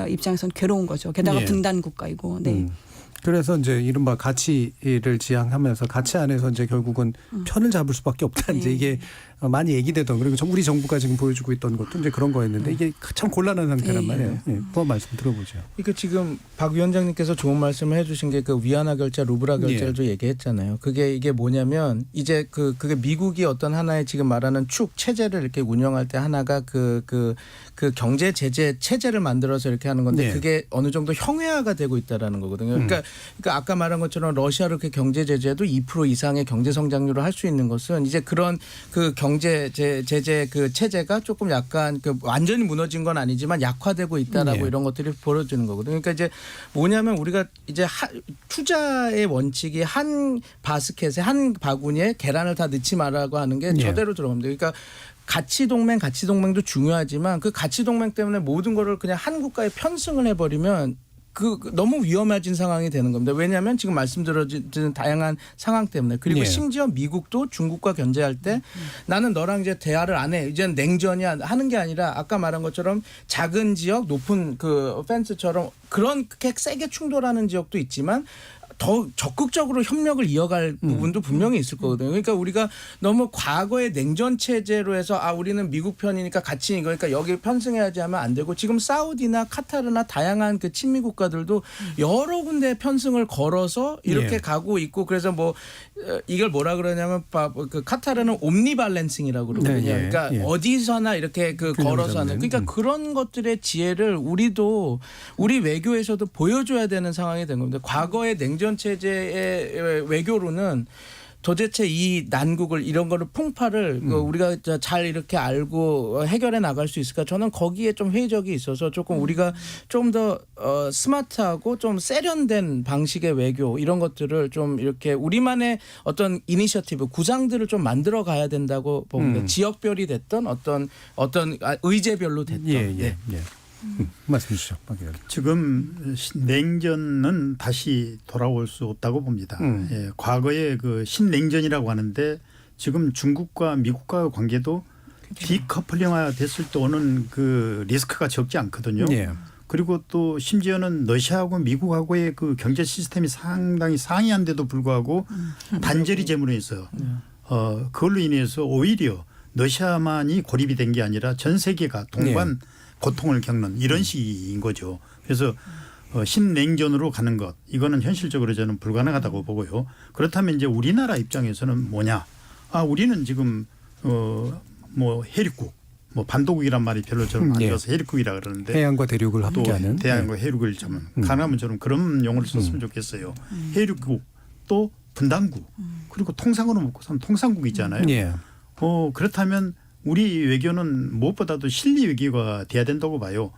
입장에서는 괴로운 거죠. 게다가 분단 국가이고. 네. 그래서 이제 이른바 가치를 지향하면서 가치 안에서 이제 결국은 편을 잡을 수밖에 없다. 이제 이게 많이 얘기되던 그리고 우리 정부가 지금 보여주고 있던 것도 이제 그런 거였는데 이게 참 곤란한 상태란 말이에요. 그거 말씀 들어보죠. 그러니까 지금 박 위원장님께서 좋은 말씀을 해주신 게 그 위안화 결제, 루브라 결제를 좀 얘기했잖아요. 이게 뭐냐면 이제 그게 미국이 어떤 하나의 지금 말하는 축 체제를 이렇게 운영할 때 하나가 그 경제 제재 체제를 만들어서 이렇게 하는 건데 그게 어느 정도 형해화가 되고 있다라는 거거든요. 그러니까 아까 말한 것처럼 러시아로 이렇게 경제 제재도 2% 이상의 경제 성장률을 할 수 있는 것은 이제 그런 그 경제 제재 그 체제가 조금 약간 그 완전히 무너진 건 아니지만 약화되고 있다라고 이런 것들이 벌어지는 거거든요. 그러니까 이제 뭐냐면 우리가 이제 투자의 원칙이 한 바스켓에 한 바구니에 계란을 다 넣지 말라고 하는 게 저대로 들어갑니다. 그러니까 가치 동맹도 중요하지만 그 가치 동맹 때문에 모든 거를 그냥 한 국가에 편승을 해버리면 너무 위험해진 상황이 되는 겁니다. 왜냐하면 지금 말씀드린 다양한 상황 때문에 그리고 심지어 미국도 중국과 견제할 때 나는 너랑 이제 대화를 안 해. 이제는 냉전이야 하는 게 아니라 아까 말한 것처럼 작은 지역 높은 그 펜스처럼 그렇게 세게 충돌하는 지역도 있지만 더 적극적으로 협력을 이어갈 부분도 분명히 있을 거거든요. 그러니까 우리가 너무 과거의 냉전 체제로 해서 우리는 미국 편이니까 같이 그러니까 여기 편승해야지 하면 안 되고 지금 사우디나 카타르나 다양한 그 친미 국가들도 여러 군데 편승을 걸어서 이렇게 가고 있고 그래서 뭐 이걸 뭐라 그러냐면 그 카타르는 옴니발렌싱이라고 그러거든요. 그러니까 어디서나 이렇게 걸어서 하는 그러니까 그런 것들의 지혜를 우리 외교에서도 보여줘야 되는 상황이 된 겁니다. 과거의 냉전 체제의 외교로는 도대체 이 난국을 이런 거를 풍파를 우리가 잘 이렇게 알고 해결해 나갈 수 있을까? 저는 거기에 좀 회의적이 있어서 조금 우리가 좀 더 스마트하고 좀 세련된 방식의 외교 이런 것들을 좀 이렇게 우리만의 어떤 이니셔티브 구상들을 좀 만들어 가야 된다고 봅니다. 지역별이 됐던 어떤 의제별로 됐던. 말씀 주시죠. 지금 냉전은 다시 돌아올 수 없다고 봅니다. 과거에 그 신냉전이라고 하는데 지금 중국과 미국과의 관계도 디커플링화 됐을 때 오는 그 리스크가 적지 않거든요. 그리고 또 심지어는 러시아하고 미국하고의 그 경제 시스템이 상당히 상이한데도 불구하고 단절이 재물에 있어요. 그걸로 인해서 오히려 러시아만이 고립이 된 게 아니라 전 세계가 동반 고통을 겪는 이런 시기인 거죠. 그래서 신냉전으로 가는 것 이거는 현실적으로 저는 불가능하다고 보고요. 그렇다면 이제 우리나라 입장에서는 뭐냐? 우리는 지금 뭐 해륙국, 뭐 반도국이란 말이 별로 저는 안 좋아서 해륙국이라 그러는데 해양과 대륙을 합계하는 대양과 해륙을 좀 가능하면 저는 그런 용어를 썼으면 좋겠어요. 해륙국 또 분단국 그리고 통상으로 먹고 사는 통상국 있잖아요. 예. 그렇다면 우리 외교는 무엇보다도 실리 외교가 돼야 된다고 봐요.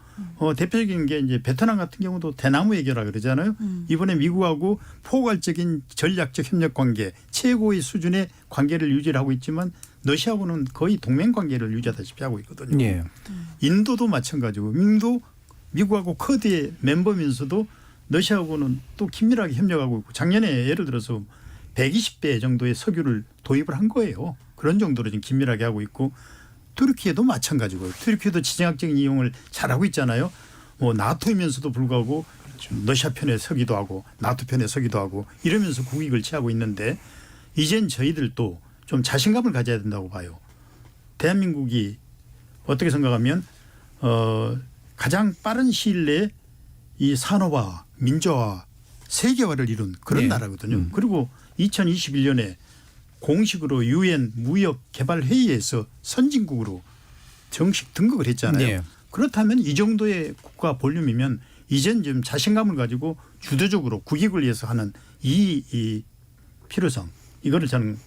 대표적인 게 이제 베트남 같은 경우도 대나무 외교라 그러잖아요. 이번에 미국하고 포괄적인 전략적 협력 관계 최고의 수준의 관계를 유지를 하고 있지만 러시아하고는 거의 동맹 관계를 유지하다시피 하고 있거든요. 예. 인도도 마찬가지고 인도 미국하고 쿼드의 멤버면서도 러시아하고는 또 긴밀하게 협력하고 있고 작년에 예를 들어서 120배 정도의 석유를 도입을 한 거예요. 그런 정도로 지금 긴밀하게 하고 있고 터키에도 마찬가지고 터키에도 지정학적인 이용을 잘하고 있잖아요. 뭐 나토이면서도 불구하고 러시아 편에 서기도 하고 나토 편에 서기도 하고 이러면서 국익을 취하고 있는데 이젠 저희들도 좀 자신감을 가져야 된다고 봐요. 대한민국이 어떻게 생각하면 가장 빠른 시일 내에 이 산업화, 민주화, 세계화를 이룬 그런 네. 나라거든요. 그리고 2021년에 공식으로 유엔 무역 개발 회의에서 선진국으로 정식 등극을 했잖아요. 네. 그렇다면 이 정도의 국가 볼륨이면 이젠 좀 자신감을 가지고 주도적으로 국익을 위해서 하는 이 필요성 이거를 저는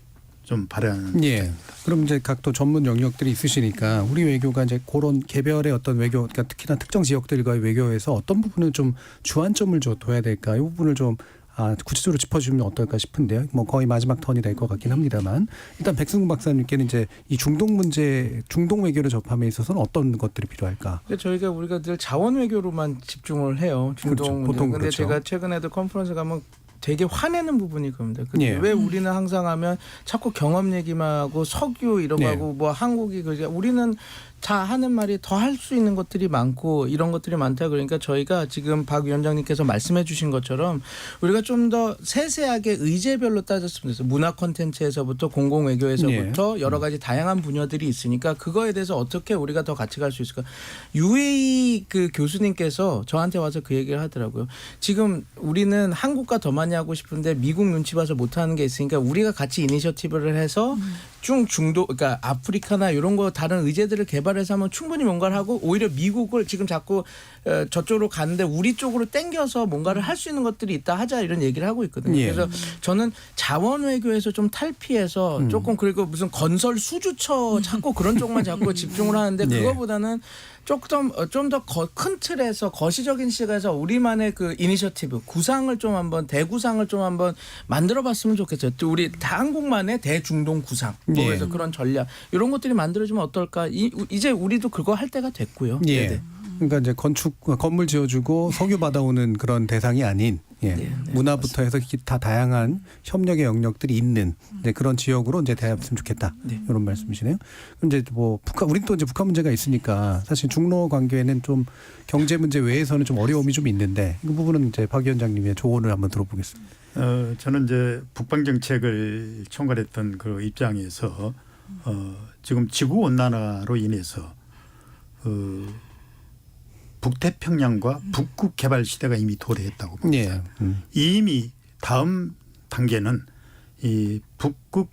좀 바라는. 예. 그럼 이제 각 또 전문 영역들이 있으시니까 우리 외교가 이제 그런 개별의 어떤 외교, 그러니까 특히나 특정 지역들과의 외교에서 어떤 부분은 좀 주안점을 둬야 될까? 이 부분을 좀 구체적으로 짚어주면 어떨까 싶은데요. 뭐 거의 마지막 턴이 될 것 같긴 합니다만 일단 백승훈 박사님께는 이제 이 중동 문제, 중동 외교를 접함에 있어서는 어떤 것들이 필요할까? 우리가 늘 자원 외교로만 집중을 해요. 중동 그렇죠. 문제. 보통 근데 그렇죠. 제가 최근에도 컨퍼런스 가면 되게 화내는 부분이 그겁니다. 근데 예. 왜 우리는 항상 하면 자꾸 경험 얘기만 하고 석유 이런 거 네. 하고 뭐 한국이 우리는 다 하는 말이 더 할 수 있는 것들이 많고 이런 것들이 많다. 그러니까 저희가 지금 박 위원장님께서 말씀해 주신 것처럼 우리가 좀 더 세세하게 의제별로 따졌으면 돼서 문화 콘텐츠에서부터 공공외교에서부터 여러 가지 다양한 분야들이 있으니까 그거에 대해서 어떻게 우리가 더 같이 갈 수 있을까. UAE 그 교수님께서 저한테 와서 그 얘기를 하더라고요. 지금 우리는 한국과 더 많이 하고 싶은데 미국 눈치 봐서 못하는 게 있으니까 우리가 같이 이니셔티브를 해서 중도 그러니까 아프리카나 이런 거 다른 의제들을 개발해서 하면 충분히 뭔가를 하고 오히려 미국을 지금 자꾸 저쪽으로 가는데 우리 쪽으로 땡겨서 뭔가를 할 수 있는 것들이 있다 하자 이런 얘기를 하고 있거든요. 예. 그래서 저는 자원 외교에서 좀 탈피해서 조금 그리고 무슨 건설 수주처 자꾸 그런 쪽만 자꾸 집중을 하는데 예. 그거보다는 좀 더 큰 틀에서 거시적인 시각에서 우리만의 그 이니셔티브 구상을 좀 한번 대구상을 좀 한번 만들어봤으면 좋겠어요. 또 우리 한국만의 대중동 구상 뭐 예. 그래서 그런 전략 이런 것들이 만들어지면 어떨까? 이제 우리도 그거 할 때가 됐고요. 예. 네네. 그러니까 이제 건물 지어주고 석유 받아오는 그런 대상이 아닌 문화부터 해서 다 다양한 협력의 영역들이 있는 이제 그런 지역으로 이제 대합했으면 좋겠다 이런 말씀이시네요. 그럼 이제 뭐 우린 또 이제 북한 문제가 있으니까 사실 중로 관계는 좀 경제 문제 외에서는 좀 어려움이 좀 있는데 그 부분은 이제 박 위원장님의 조언을 한번 들어보겠습니다. 저는 이제 북방 정책을 총괄했던 그 입장에서 지금 지구 온난화로 인해서 북태평양과 북극 개발 시대가 이미 도래했다고 봅니다. 이미 다음 단계는 이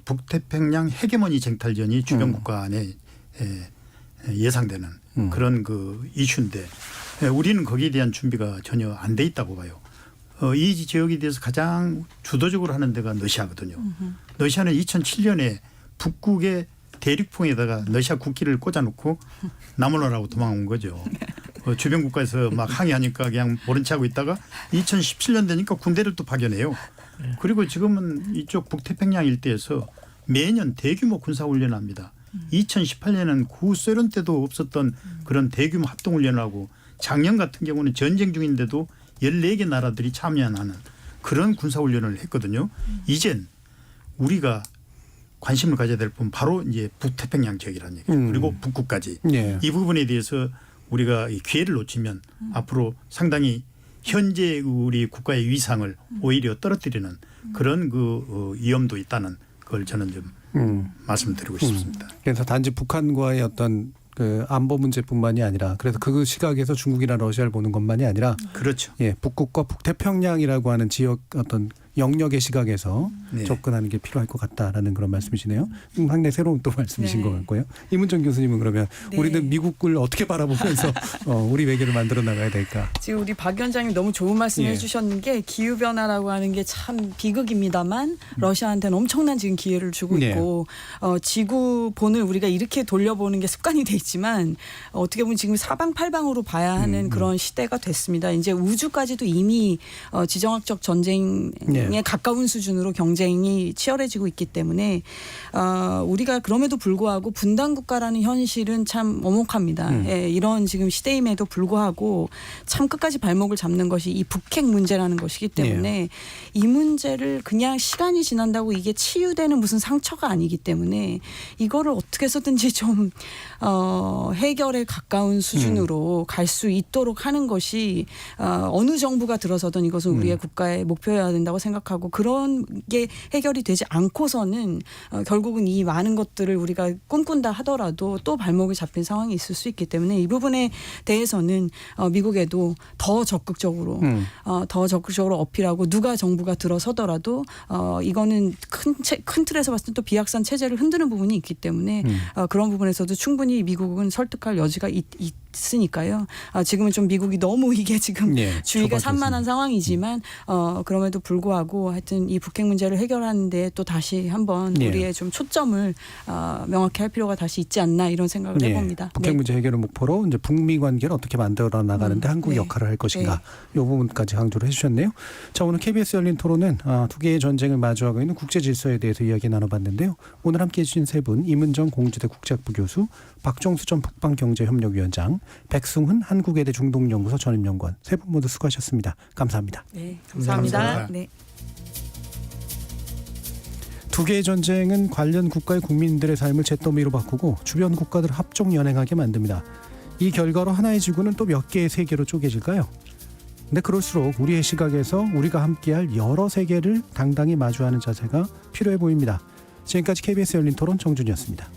북태평양 헤게모니 쟁탈전이 주변 국가 안에 예상되는 그런 그 이슈인데 우리는 거기에 대한 준비가 전혀 안 돼 있다고 봐요. 이 지역에 대해서 가장 주도적으로 하는 데가 러시아거든요. 러시아는 2007년에 북극의 대륙풍에다가 러시아 국기를 꽂아놓고 나무라라고 도망온 거죠. 주변 국가에서 막 항의하니까 그냥 모른 체 하고 있다가 2017년 되니까 군대를 또 파견해요. 그리고 지금은 이쪽 북태평양 일대에서 매년 대규모 군사훈련을 합니다. 2018년에는 구소련 때도 없었던 그런 대규모 합동훈련을 하고 작년 같은 경우는 전쟁 중인데도 14개 나라들이 참여하는 그런 군사훈련을 했거든요. 이젠 우리가 관심을 가져야 될 부분 바로 이제 북태평양 지역이라는 얘기죠. 그리고 북극까지. 이 부분에 대해서 우리가 이 기회를 놓치면 앞으로 상당히 현재 우리 국가의 위상을 오히려 떨어뜨리는 그런 그 위험도 있다는 걸 저는 좀 말씀드리고 싶습니다. 그래서 단지 북한과의 어떤 그 안보 문제뿐만이 아니라 그래서 그 시각에서 중국이나 러시아를 보는 것만이 아니라 그렇죠. 예, 북극과 북태평양이라고 하는 지역 어떤 영역의 시각에서 네. 접근하는 게 필요할 것 같다라는 그런 말씀이시네요. 상당히 새로운 또 말씀이신 네. 것 같고요. 이문정 교수님은 그러면 네. 우리는 미국을 어떻게 바라보면서 우리 외교를 만들어 나가야 될까? 지금 우리 박 위원장님 너무 좋은 말씀 예. 해주셨는 게 기후변화라고 하는 게 참 비극입니다만 러시아한테는 엄청난 지금 기회를 주고 네. 있고 지구 본을 우리가 이렇게 돌려보는 게 습관이 돼 있지만 어떻게 보면 지금 사방팔방으로 봐야 하는 그런 시대가 됐습니다. 이제 우주까지도 이미 지정학적 전쟁에 네. 가까운 수준으로 경쟁이 치열해지고 있기 때문에 우리가 그럼에도 불구하고 분단국가라는 현실은 참 엄혹합니다. 예, 이런 지금 시대임에도 불구하고 참 끝까지 발목을 잡는 것이 이 북핵 문제라는 것이기 때문에 이 문제를 그냥 시간이 지난다고 이게 치유되는 무슨 상처가 아니기 때문에 이거를 어떻게 해서든지 좀 해결에 가까운 수준으로 갈 수 있도록 하는 것이 어느 정부가 들어서든 이것은 우리의 국가의 목표여야 된다고 생각하고 그런 게 해결이 되지 않고서는 결국은 이 많은 것들을 우리가 꿈꾼다 하더라도 또 발목이 잡힌 상황이 있을 수 있기 때문에 이 부분에 대해서는 미국에도 더 적극적으로 어필하고 누가 정부가 들어서더라도 이거는 큰 틀에서 봤을 때 또 비약산 체제를 흔드는 부분이 있기 때문에 그런 부분에서도 충분히 미국은 설득할 여지가 있으니까요. 지금은 좀 미국이 너무 이게 지금 주의가 산만한 상황이지만 그럼에도 불구하고 하여튼 이 북핵 문제를 해결하는데 또 다시 한번 우리의 좀 초점을 명확히 할 필요가 다시 있지 않나 이런 생각을 해봅니다. 북핵 문제 해결을 목표로 이제 북미 관계를 어떻게 만들어 나가는데 한국이 역할을 할 것인가 이 부분까지 강조를 해주셨네요. 자, 오늘 KBS 열린 토론은 두 개의 전쟁을 마주하고 있는 국제 질서에 대해서 이야기 나눠봤는데요. 오늘 함께해 주신 세 분 이문정 공주대 국제학부 교수, 박종수 전 북방경제협력위원장, 백승훈 한국외대 중동연구소 전임연구원 세 분 모두 수고하셨습니다. 감사합니다. 네, 감사합니다. 감사합니다. 네. 두 개의 전쟁은 관련 국가의 국민들의 삶을 잿더미로 바꾸고 주변 국가들을 합종 연행하게 만듭니다. 이 결과로 하나의 지구는 또 몇 개의 세계로 쪼개질까요? 근데 그럴수록 우리의 시각에서 우리가 함께할 여러 세계를 당당히 마주하는 자세가 필요해 보입니다. 지금까지 KBS 열린 토론 정준이었습니다.